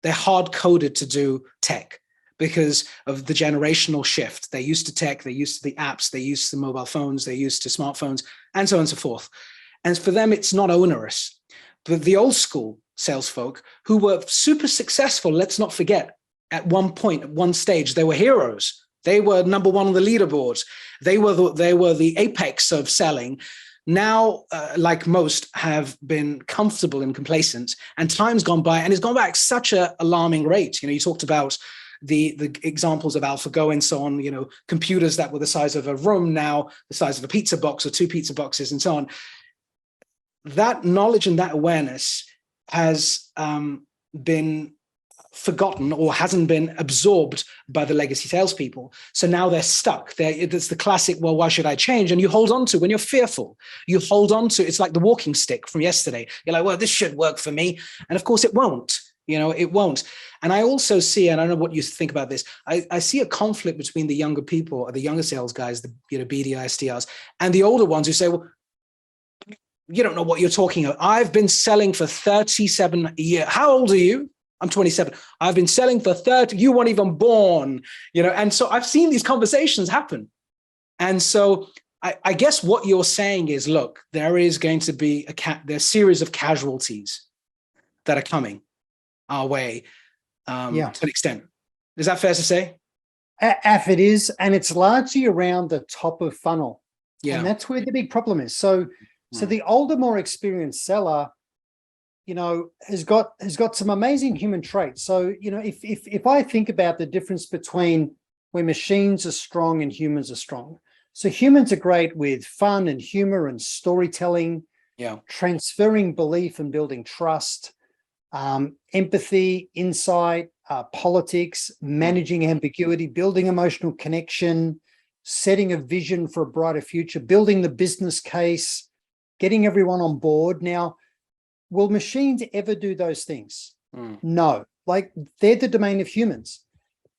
they're hard coded to do tech because of the generational shift. They're used to tech, they're used to the apps, they're used to mobile phones, they're used to smartphones, and so on and so forth. And for them, it's not onerous. But the old school sales folk who were super successful, let's not forget, at one point, at one stage, they were heroes. They were number one on the leaderboard. They were the apex of selling. Now, like most, have been comfortable and complacent, and time's gone by, and it's gone by at such an alarming rate. You talked about the examples of AlphaGo and so on, computers that were the size of a room, now the size of a pizza box or 2 pizza boxes and so on. That knowledge and that awareness has been forgotten or hasn't been absorbed by the legacy salespeople. So now they're stuck. It's the classic, well, why should I change? And you hold on to, when you're fearful, you hold on to, it's like the walking stick from yesterday. You're like, well, this should work for me. And of course it won't, it won't. And I also see, and I don't know what you think about this, I see a conflict between the younger people, or the younger sales guys, the BDI, SDRs, and the older ones who say, well, you don't know what you're talking about. I've been selling for 37 years. How old are you? I'm 27. I've been selling for 30. You weren't even born, And so I've seen these conversations happen. And so I guess what you're saying is, look, there is going to be there's a series of casualties that are coming our way to an extent. Is that fair to say? It is. And it's largely around the top of funnel. Yeah. And that's where the big problem is. So the older, more experienced seller, has got some amazing human traits. So, if I think about the difference between where machines are strong and humans are strong. So humans are great with fun and humor and storytelling, transferring belief and building trust, empathy, insight, politics, managing ambiguity, building emotional connection, setting a vision for a brighter future, building the business case, getting everyone on board. Now, will machines ever do those things? No, they're the domain of humans.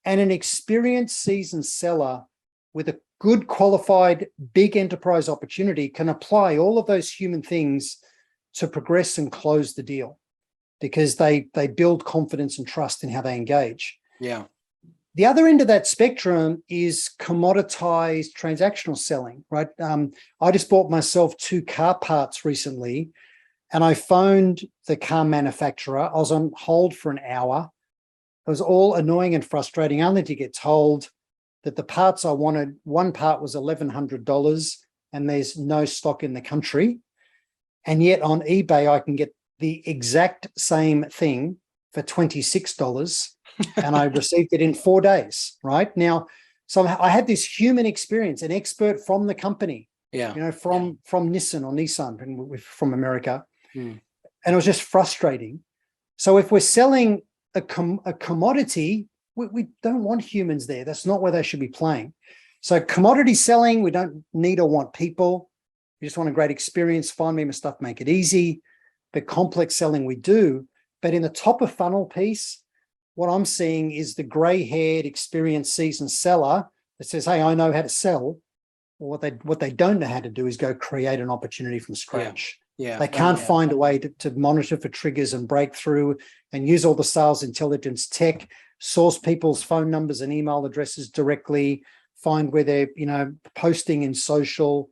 And an experienced, seasoned seller with a good, qualified, big enterprise opportunity can apply all of those human things to progress and close the deal, because they build confidence and trust in how they engage. Yeah. The other end of that spectrum is commoditized transactional selling, right? I just bought myself 2 car parts recently, and I phoned the car manufacturer. I was on hold for an hour. It was all annoying and frustrating, only to get told that the parts I wanted, one part was $1,100 and there's no stock in the country. And yet on eBay, I can get the exact same thing for $26 and I received it in 4 days, right? Now, so I had this human experience, an expert from the company, from Nissan or Nissan from America. And it was just frustrating. So if we're selling a commodity, we don't want humans there. That's not where they should be playing. So commodity selling, we don't need or want people. We just want a great experience. Find me my stuff, make it easy. But complex selling we do. But in the top of funnel piece, what I'm seeing is the gray-haired, experienced, seasoned seller that says, hey, I know how to sell. Well, what they don't know how to do is go create an opportunity from scratch. They can't find a way to monitor for triggers and breakthrough and use all the sales intelligence tech, source people's phone numbers and email addresses directly, find where they're, posting in social,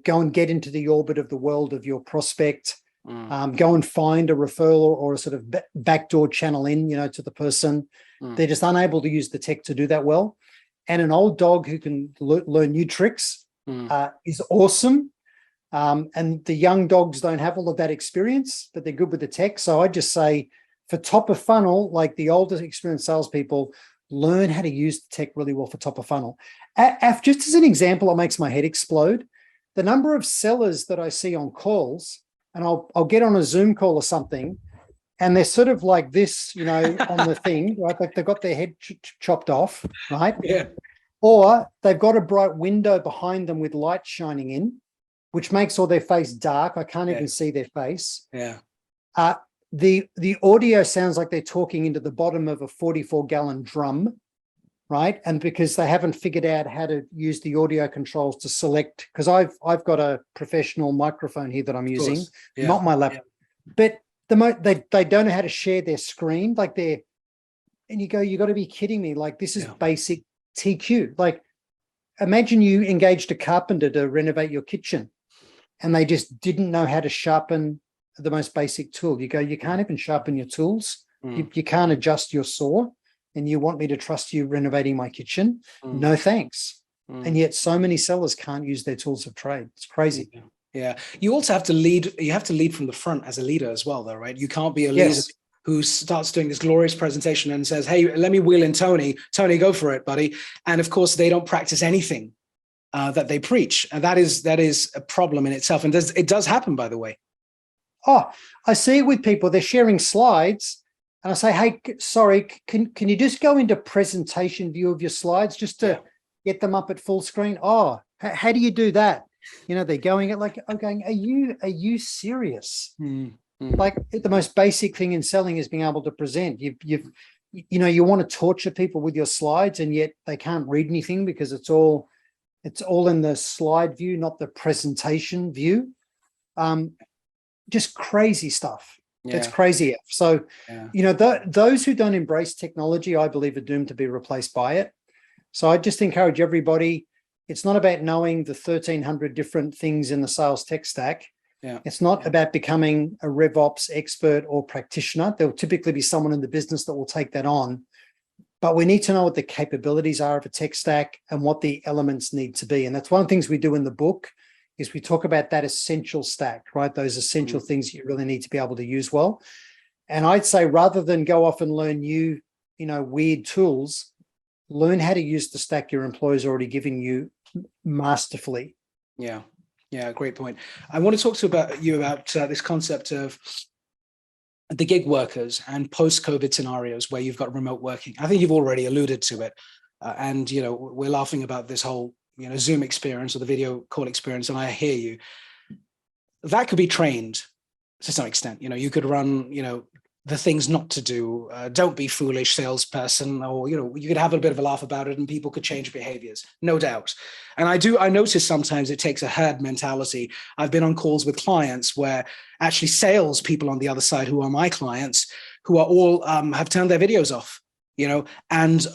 go and get into the orbit of the world of your prospect, go and find a referral or a sort of backdoor channel in, to the person. They're just unable to use the tech to do that well. And an old dog who can learn new tricks is awesome. And the young dogs don't have all of that experience, but they're good with the tech. So I just say, for top of funnel, like the older experienced salespeople, learn how to use the tech really well for top of funnel. Just as an example, it makes my head explode. The number of sellers that I see on calls, and I'll get on a Zoom call or something, and they're sort of like this, on the thing, right? Like they've got their head chopped off, right? Yeah. Or they've got a bright window behind them with light shining in, which makes all their face dark. I can't even see their face. Yeah. The audio sounds like they're talking into the bottom of a 44-gallon drum, right? And because they haven't figured out how to use the audio controls to select, because I've got a professional microphone here that I'm using, not my laptop. But they don't know how to share their screen, and you got to be kidding me. Like, this is basic TQ. Like, imagine you engaged a carpenter to renovate your kitchen and they just didn't know how to sharpen the most basic tool. You can't even sharpen your tools. You can't adjust your saw. and you want me to trust you renovating my kitchen? Mm. No, thanks. Mm. And yet so many sellers can't use their tools of trade. It's crazy. Yeah. You also have to lead. You have to lead from the front as a leader as well, though, right? You can't be a leader Yes. who starts doing this glorious presentation and says, hey, let me wheel in Tony. Tony, go for it, buddy. And of course, they don't practice anything that they preach. And that is a problem in itself. And it does happen, by the way. Oh, I see it with people. They're sharing slides. And I say, hey, sorry, can you just go into presentation view of your slides just to get them up at full screen? Oh, how do you do that? You know, they're going at like, I'm going, are you serious? Like the most basic thing in selling is being able to present. You want to torture people with your slides, and yet they can't read anything because it's all in the slide view, not the presentation view. Just crazy stuff. Yeah. It's crazy. So, those who don't embrace technology, I believe, are doomed to be replaced by it. So I just encourage everybody. It's not about knowing the 1,300 different things in the sales tech stack. Yeah. It's not about becoming a RevOps expert or practitioner. There'll typically be someone in the business that will take that on. But we need to know what the capabilities are of a tech stack and what the elements need to be. And that's one of the things we do in the book is we talk about that essential stack, right? Those essential things you really need to be able to use well. And I'd say rather than go off and learn new, weird tools, learn how to use the stack your employer's already giving you masterfully. Yeah, great point. I want to talk to you about this concept of the gig workers and post-COVID scenarios where you've got remote working. I think you've already alluded to it. And we're laughing about this whole Zoom experience or the video call experience, and I hear you. That could be trained to some extent. You could run, the things not to do. Don't be foolish, salesperson, or you could have a bit of a laugh about it, and people could change behaviors, no doubt. And I notice sometimes it takes a herd mentality. I've been on calls with clients where actually sales people on the other side, who are my clients, who are all have turned their videos off. And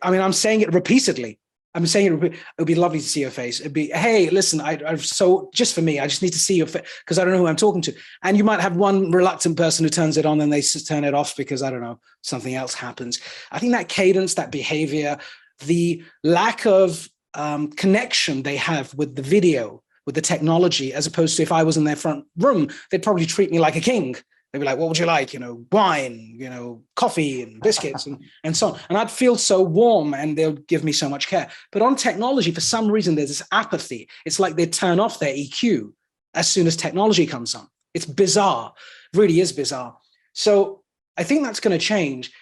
I'm saying it repeatedly. It would be lovely to see your face. It'd be, hey, listen, so just for me, I just need to see your face because I don't know who I'm talking to. And you might have one reluctant person who turns it on and they turn it off because, I don't know, something else happens. I think that cadence, that behavior, the lack of connection they have with the video, with the technology, as opposed to if I was in their front room, they'd probably treat me like a king. They'd be like, what would you like? Wine, coffee and biscuits and so on. And I'd feel so warm and they'll give me so much care. But on technology, for some reason, there's this apathy. It's like they turn off their EQ as soon as technology comes on. It's bizarre. It really is bizarre. So I think that's going to change.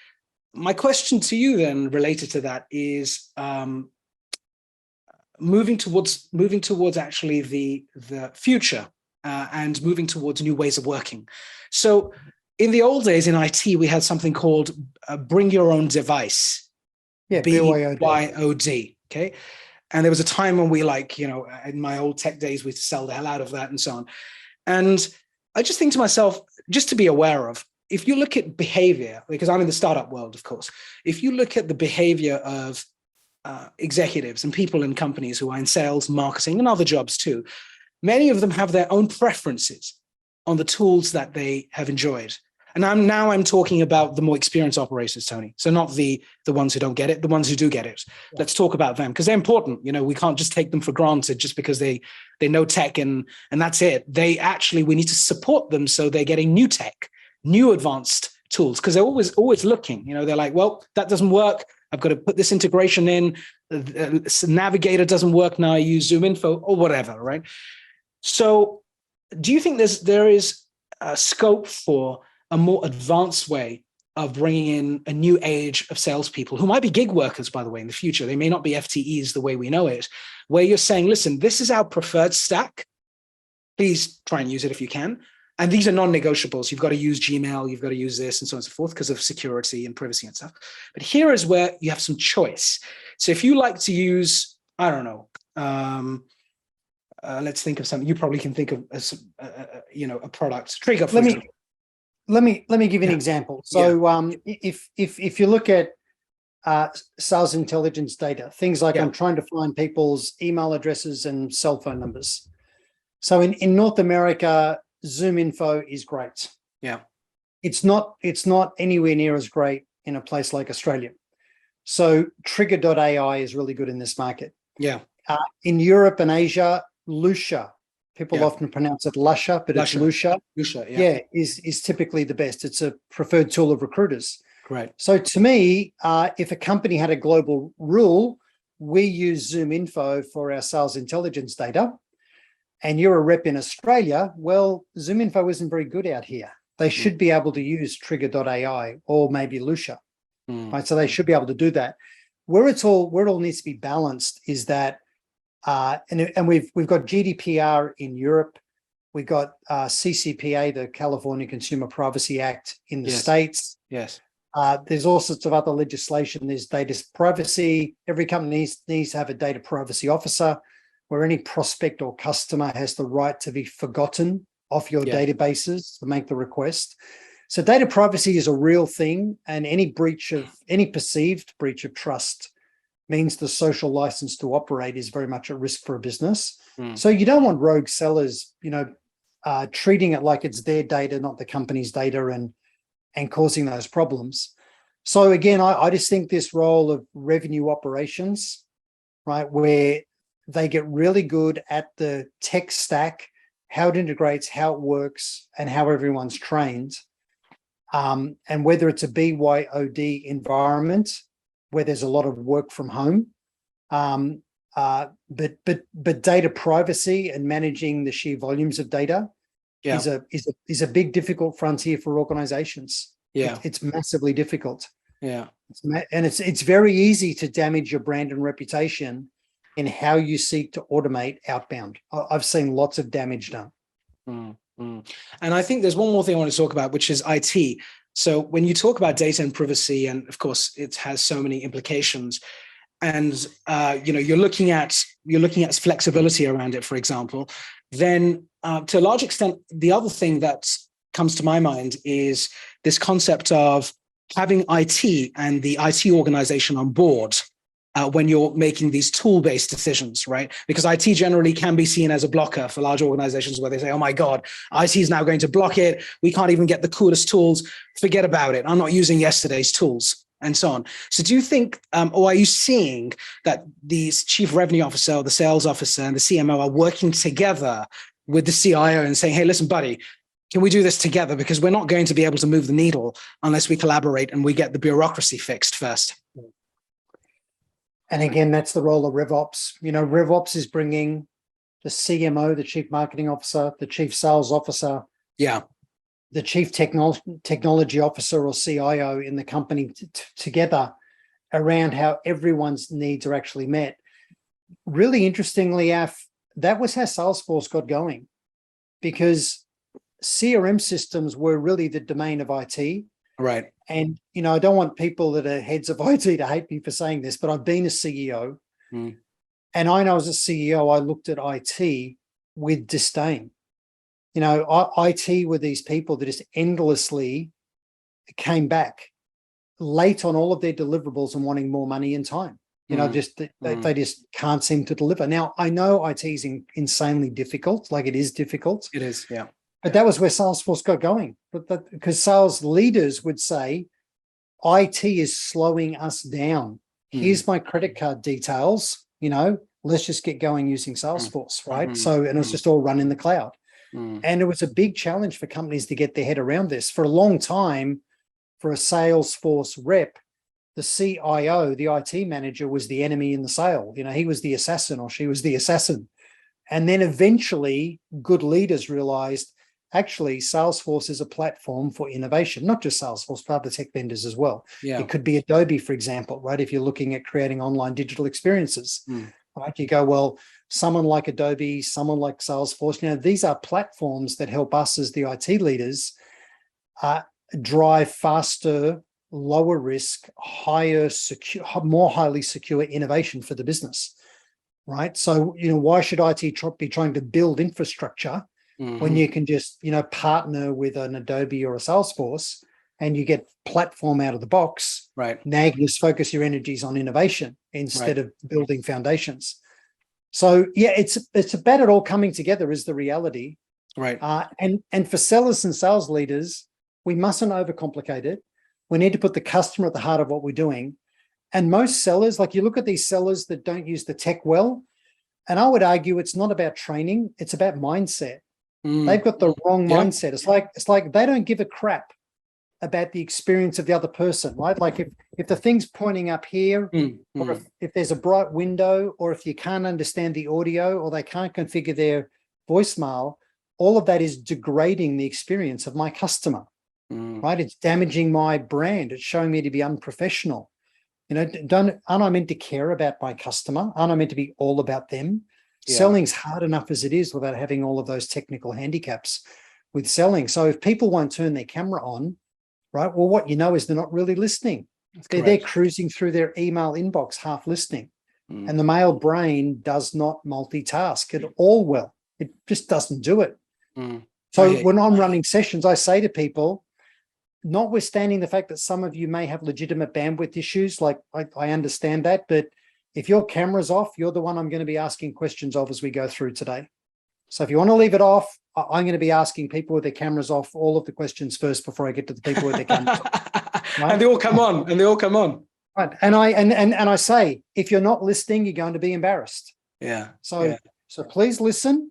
My question to you then related to that is moving towards actually the future. And moving towards new ways of working. So in the old days in IT, we had something called bring your own device. Yeah, BYOD. Okay. And there was a time when we in my old tech days, we sell the hell out of that and so on. And I just think to myself, just to be aware of, if you look at behavior, because I'm in the startup world, of course, if you look at the behavior of executives and people in companies who are in sales, marketing, and other jobs too, many of them have their own preferences on the tools that they have enjoyed. And I'm talking about the more experienced operators, Tony. So not the ones who don't get it, the ones who do get it. Yeah. Let's talk about them because they're important. We can't just take them for granted just because they know tech and that's it. We need to support them so they're getting new tech, new advanced tools, because they're always looking. They're like, well, that doesn't work. I've got to put this integration in. Navigator doesn't work now. I use Zoom Info or whatever, right? So do you think there is a scope for a more advanced way of bringing in a new age of salespeople who might be gig workers, by the way, in the future? They may not be FTEs the way we know it, where you're saying, listen, this is our preferred stack. Please try and use it if you can. And these are non-negotiables. You've got to use Gmail, you've got to use this and so on and so forth because of security and privacy and stuff. But here is where you have some choice. So if you like to use, I don't know, let's think of something. You probably can think of a product. Trigger. Let me give you an example. So if you look at sales intelligence data, things like I'm trying to find people's email addresses and cell phone numbers. So in North America, Zoom Info is great. Yeah. It's not anywhere near as great in a place like Australia. So Trigger.ai is really good in this market. Yeah. In Europe and Asia, Lucia, people Yeah. often pronounce it Lusha, but it's Lucia. Lucia, Yeah, is typically the best. It's a preferred tool of recruiters. Great. So to me, if a company had a global rule, we use ZoomInfo for our sales intelligence data, and you're a rep in Australia, well, ZoomInfo isn't very good out here. They should be able to use Trigger.ai or maybe Lucia, right? So they should be able to do that. Where it all needs to be balanced is that, and we've got GDPR in Europe, we've got CCPA, the California Consumer Privacy Act in the States. Yes. There's all sorts of other legislation. There's data privacy. Every company needs to have a data privacy officer, where any prospect or customer has the right to be forgotten off your databases to make the request. So data privacy is a real thing, and any perceived breach of trust means the social license to operate is very much at risk for a business. So you don't want rogue sellers, treating it like it's their data, not the company's data, and causing those problems. So again, I just think this role of revenue operations, right, where they get really good at the tech stack, how it integrates, how it works, and how everyone's trained. And whether it's a BYOD environment where there's a lot of work from home, but data privacy and managing the sheer volumes of data is a big, difficult frontier for organizations. Yeah, it's massively difficult. Yeah, and it's very easy to damage your brand and reputation in how you seek to automate outbound. I've seen lots of damage done. And I think there's one more thing I want to talk about, which is IT. So when you talk about data and privacy, and of course it has so many implications, and you're looking at flexibility around it, for example, then to a large extent, the other thing that comes to my mind is this concept of having IT and the IT organization on board when you're making these tool-based decisions, right? Because IT generally can be seen as a blocker for large organizations where they say, oh my God, IT is now going to block it. We can't even get the coolest tools. Forget about it. I'm not using yesterday's tools, and so on. So do you think, or are you seeing that these chief revenue officer, or the sales officer and the CMO are working together with the CIO and saying, hey, listen, buddy, can we do this together? Because we're not going to be able to move the needle unless we collaborate and we get the bureaucracy fixed first. And again, that's the role of RevOps. RevOps is bringing the CMO, the chief marketing officer, the chief sales officer, the chief technology officer or CIO in the company together around how everyone's needs are actually met. Really interestingly, that was how Salesforce got going, because CRM systems were really the domain of IT. Right. And, I don't want people that are heads of IT to hate me for saying this, but I've been a CEO. And I know as a CEO, I looked at IT with disdain. IT were these people that just endlessly came back late on all of their deliverables and wanting more money and time. They just can't seem to deliver. Now, I know IT is insanely difficult, like it is difficult. It is, yeah. But that was where Salesforce got going, because sales leaders would say, IT is slowing us down. Here's my credit card details, let's just get going using Salesforce, right? So, and it was just all run in the cloud. And it was a big challenge for companies to get their head around this. For a long time, for a Salesforce rep, the CIO, the IT manager, was the enemy in the sale. He was the assassin or she was the assassin. And then eventually good leaders realized, actually, Salesforce is a platform for innovation, not just Salesforce, but other tech vendors as well. Yeah. It could be Adobe, for example, right? If you're looking at creating online digital experiences, right? You go, well, someone like Adobe, someone like Salesforce, these are platforms that help us as the IT leaders drive faster, lower risk, higher secure, more highly secure innovation for the business, right? So, why should IT be trying to build infrastructure when you can just, partner with an Adobe or a Salesforce and you get platform out of the box? Right. Now you can just focus your energies on innovation instead of building foundations. So yeah, it's about it all coming together is the reality. Right. And for sellers and sales leaders, we mustn't overcomplicate it. We need to put the customer at the heart of what we're doing. And most sellers, like you look at these sellers that don't use the tech well, and I would argue it's not about training, it's about mindset. They've got the wrong mindset. It's like they don't give a crap about the experience of the other person, right? Like if the thing's pointing up here, or if there's a bright window, or if you can't understand the audio, or they can't configure their voicemail, all of that is degrading the experience of my customer, right? It's damaging my brand. It's showing me to be unprofessional. You know, aren't I meant to care about my customer? Aren't I meant to be all about them? Yeah. Selling's hard enough as it is without having all of those technical handicaps with selling. So if people won't turn their camera on, right, well, what you know is they're not really listening. They're cruising through their email inbox, half listening. And the male brain does not multitask at all well. It just doesn't do it. So when I'm running sessions, I say to people, notwithstanding the fact that some of you may have legitimate bandwidth issues, like I understand that, but if your camera's off, you're the one I'm going to be asking questions of as we go through today. So if you want to leave it off, I'm going to be asking people with their cameras off all of the questions first before I get to the people with their cameras off. Right? And they all come on. Right. And I say, if you're not listening, you're going to be embarrassed. So please listen,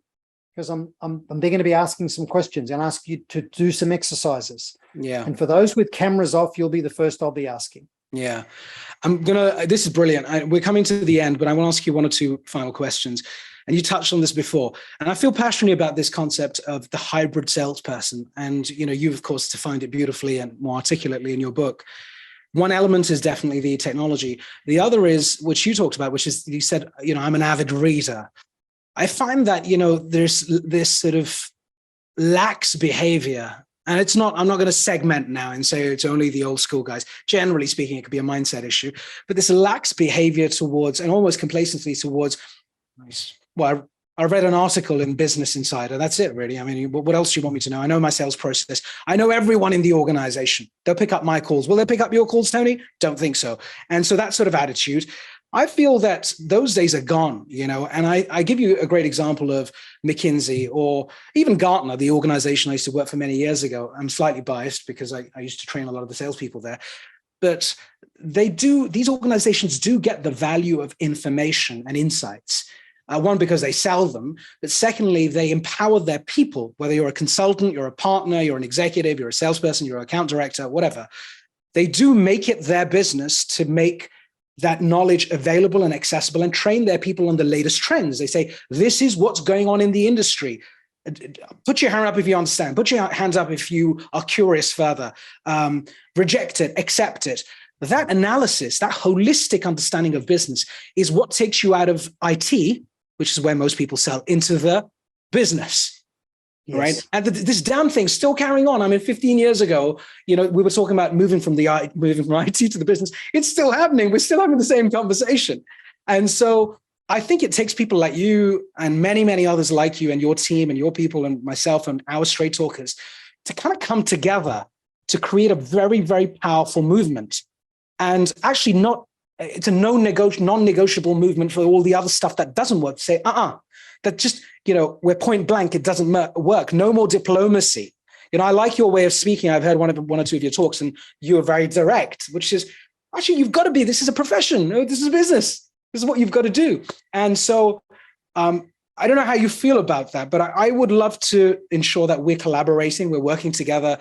because I'm going to be asking some questions and ask you to do some exercises. And for those with cameras off, you'll be the first I'll be asking. This is brilliant. We're coming to the end, but I want to ask you one or two final questions. And you touched on this before. And I feel passionate about this concept of the hybrid salesperson. And, you know, you've, of course, defined it beautifully and more articulately in your book. One element is definitely the technology. The other is, which you talked about, which is, you said, you know, I'm an avid reader. I find that, you know, there's this sort of lax behavior. And it's not, I'm not going to segment now and say it's only the old school guys. Generally speaking, it could be a mindset issue. But this lax behavior towards, and almost complacency towards, well, I read an article in Business Insider. That's it, really. I mean, what else do you want me to know? I know my sales process. I know everyone in the organization. They'll pick up my calls. Will they pick up your calls, Tony? Don't think so. And so that sort of attitude, I feel that those days are gone, you know, and I give you a great example of McKinsey or even Gartner, the organization I used to work for many years ago. I'm slightly biased because I used to train a lot of the salespeople there, but these organizations do get the value of information and insights. One, because they sell them, but secondly, they empower their people, whether you're a consultant, you're a partner, you're an executive, you're a salesperson, you're an account director, whatever. They do make it their business to make that knowledge available and accessible and train their people on the latest trends. They say, this is what's going on in the industry. Put your hand up if you understand. Put your hands up if you are curious further. Reject it, accept it. That analysis, that holistic understanding of business is what takes you out of IT, which is where most people sell, into the business. Yes. Right. And this damn thing's still carrying on. I mean, 15 years ago, you know, we were talking about moving from IT to the business. It's still happening. We're still having the same conversation. And so I think it takes people like you and many, many others like you and your team and your people and myself and our Straight Talkers to kind of come together to create a very, very powerful movement. And actually it's a non-negotiable movement for all the other stuff that doesn't work. Say, that just, you know, we're point blank, it doesn't work. No more diplomacy. You know, I like your way of speaking. I've heard one or two of your talks and you are very direct, which is actually, you've got to be, this is a profession. This is a business. This is what you've got to do. And so I don't know how you feel about that, but I would love to ensure that we're collaborating, we're working together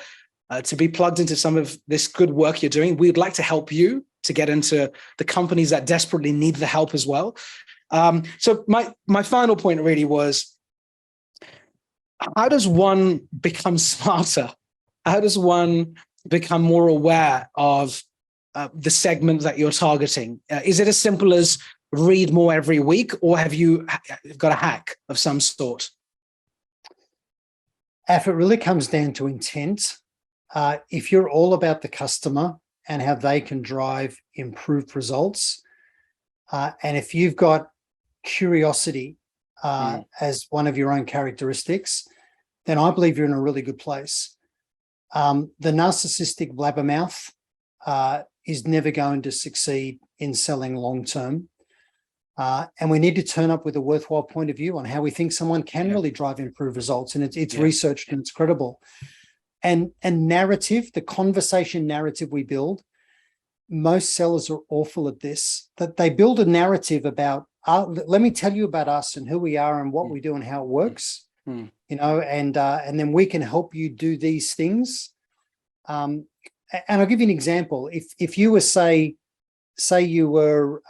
to be plugged into some of this good work you're doing. We'd like to help you to get into the companies that desperately need the help as well. So my final point really was, how does one become smarter? How does one become more aware of the segment that you're targeting? Is it as simple as read more every week, or have you got a hack of some sort? If it really comes down to intent, if you're all about the customer and how they can drive improved results, and if you've got curiosity as one of your own characteristics, then I believe you're in a really good place. The narcissistic blabbermouth is never going to succeed in selling long-term. And we need to turn up with a worthwhile point of view on how we think someone can really drive improved results. And it's researched and it's credible. And narrative, the conversation narrative we build, most sellers are awful at this, that they build a narrative about, let me tell you about us and who we are and what we do and how it works, you know, and then we can help you do these things. And I'll give you an example. If you were, say you were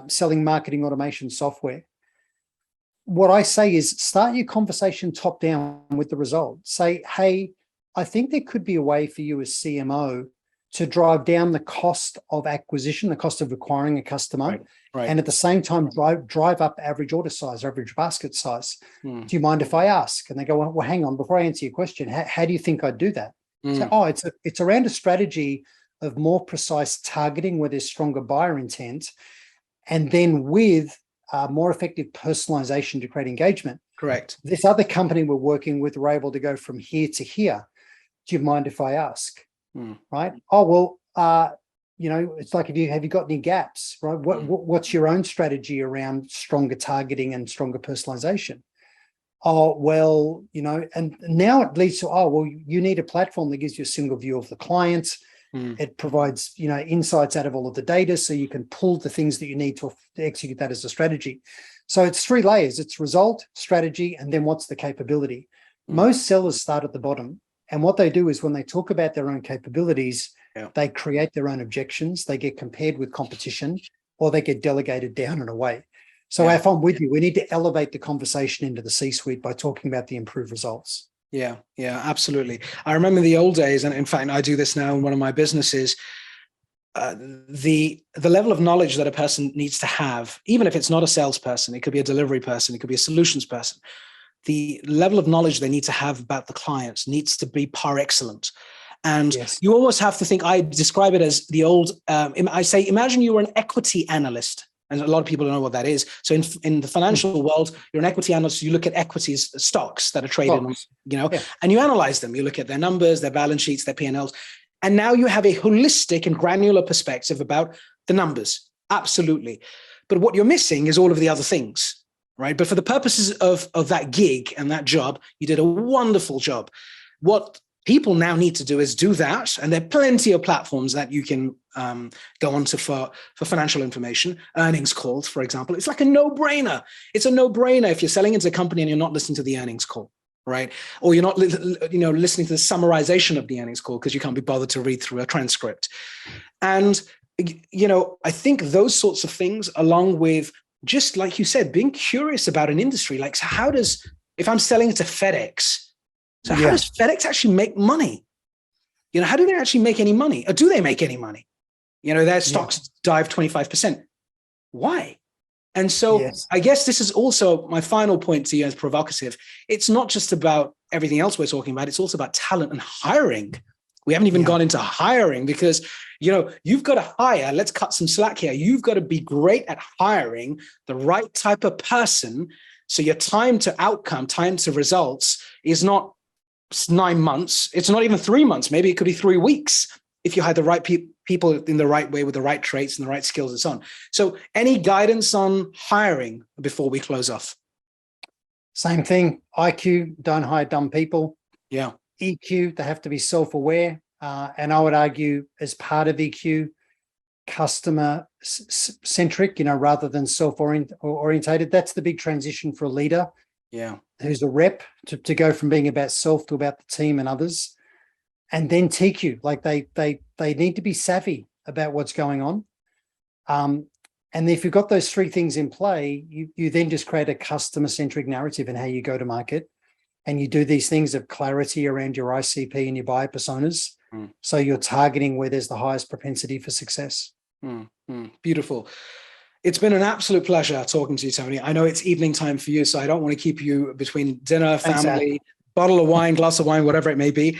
selling marketing automation software, what I say is start your conversation top down with the result. Say, hey, I think there could be a way for you as CMO to drive down the cost of acquisition, the cost of acquiring a customer, right. And at the same time, drive up average order size, average basket size. Do you mind if I ask? And they go, well, hang on, before I answer your question, how do you think I'd do that? So, it's around a strategy of more precise targeting where there's stronger buyer intent, and then with more effective personalization to create engagement. Correct. This other company we're working with, we're able to go from here to here. Do you mind if I ask? Right? Oh, well, you know, it's like, have you got any gaps, right? What's your own strategy around stronger targeting and stronger personalization? Oh, well, you know, and now it leads to, oh, well, you need a platform that gives you a single view of the client. It provides, you know, insights out of all of the data so you can pull the things that you need to execute that as a strategy. So it's 3 layers. It's result, strategy, and then what's the capability. Most sellers start at the bottom. And what they do is when they talk about their own capabilities, they create their own objections. They get compared with competition, or they get delegated down and away. So if I'm with you, we need to elevate the conversation into the C-suite by talking about the improved results. Yeah, absolutely. I remember the old days, and in fact, I do this now in one of my businesses. The level of knowledge that a person needs to have, even if it's not a salesperson, it could be a delivery person, it could be a solutions person. The level of knowledge they need to have about the clients needs to be par excellent. And you almost have to think, I describe it as the old, I say, imagine you were an equity analyst. And a lot of people don't know what that is. So in the financial world, you're an equity analyst. You look at equities, stocks that are traded, you know, and you analyze them. You look at their numbers, their balance sheets, their P&Ls. And now you have a holistic and granular perspective about the numbers. Absolutely. But what you're missing is all of the other things. Right. But for the purposes of that gig and that job, you did a wonderful job. What people now need to do is do that. And there are plenty of platforms that you can go onto for financial information, earnings calls, for example. It's like a no-brainer. It's a no-brainer if you're selling into a company and you're not listening to the earnings call. Right. Or you're not, listening to the summarization of the earnings call because you can't be bothered to read through a transcript. And, I think those sorts of things, along with just like you said, being curious about an industry, like, so if I'm selling to FedEx, so how does FedEx actually make money? How do they actually make any money? Or do they make any money? Their stocks dive 25%. Why? And so I guess this is also my final point to you as provocative. It's not just about everything else we're talking about. It's also about talent and hiring. We haven't even gone into hiring because, you've got to hire. Let's cut some slack here. You've got to be great at hiring the right type of person. So your time to outcome, time to results is not 9 months. It's not even 3 months. Maybe it could be 3 weeks if you hire the right people in the right way with the right traits and the right skills and so on. So any guidance on hiring before we close off? Same thing. IQ, don't hire dumb people. Yeah. EQ, they have to be self-aware. And I would argue as part of EQ, customer centric, rather than self-orientated. That's the big transition for a leader. Yeah. Who's a rep to go from being about self to about the team and others. And then TQ, like they need to be savvy about what's going on. And if you've got those 3 things in play, you then just create a customer-centric narrative in how you go to market. And you do these things of clarity around your ICP and your buyer personas. So you're targeting where there's the highest propensity for success. Beautiful. It's been an absolute pleasure talking to you, Tony. I know it's evening time for you, so I don't want to keep you between dinner, family, bottle of wine, glass of wine, whatever it may be.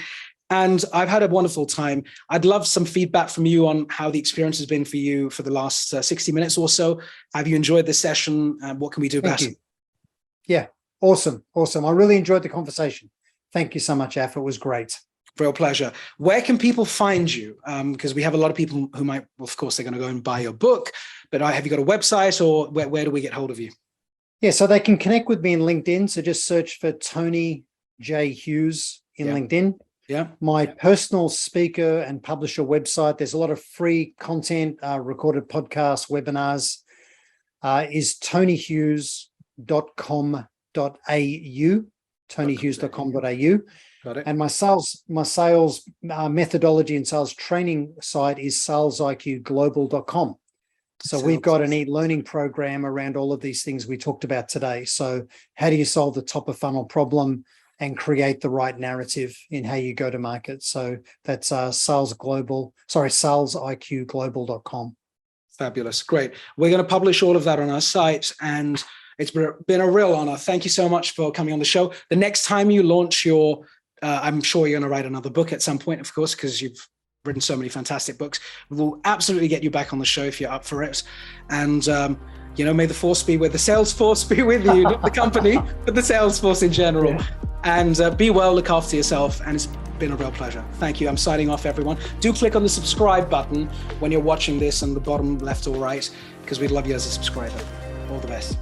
And I've had a wonderful time. I'd love some feedback from you on how the experience has been for you for the last 60 minutes or so. Have you enjoyed this session? What can we do better? Yeah, awesome. I really enjoyed the conversation. Thank you so much, Af. It was great. Real pleasure. Where can people find you? Because we have a lot of people who might, of course, they're going to go and buy your book. But have you got a website, or where do we get hold of you? Yeah, so they can connect with me in LinkedIn. So just search for Tony J. Hughes in LinkedIn. Yeah. My personal speaker and publisher website, there's a lot of free content, recorded podcasts, webinars, is tonyhughes.com.au, tonyhughes.com.au. Got it. And my sales methodology and sales training site is salesiqglobal.com. So we've got an e-learning program around all of these things we talked about today. So how do you solve the top of funnel problem and create the right narrative in how you go to market? So that's salesiqglobal.com. Fabulous. Great. We're going to publish all of that on our site, and it's been a real honor. Thank you so much for coming on the show. The next time you launch your, I'm sure you're going to write another book at some point, of course, because you've written so many fantastic books. We'll absolutely get you back on the show if you're up for it. And, may the force be with the sales force be with you, not the company, but the sales force in general. Yeah. And be well, look after yourself. And it's been a real pleasure. Thank you. I'm signing off, everyone. Do click on the subscribe button when you're watching this on the bottom left or right, because we'd love you as a subscriber. All the best.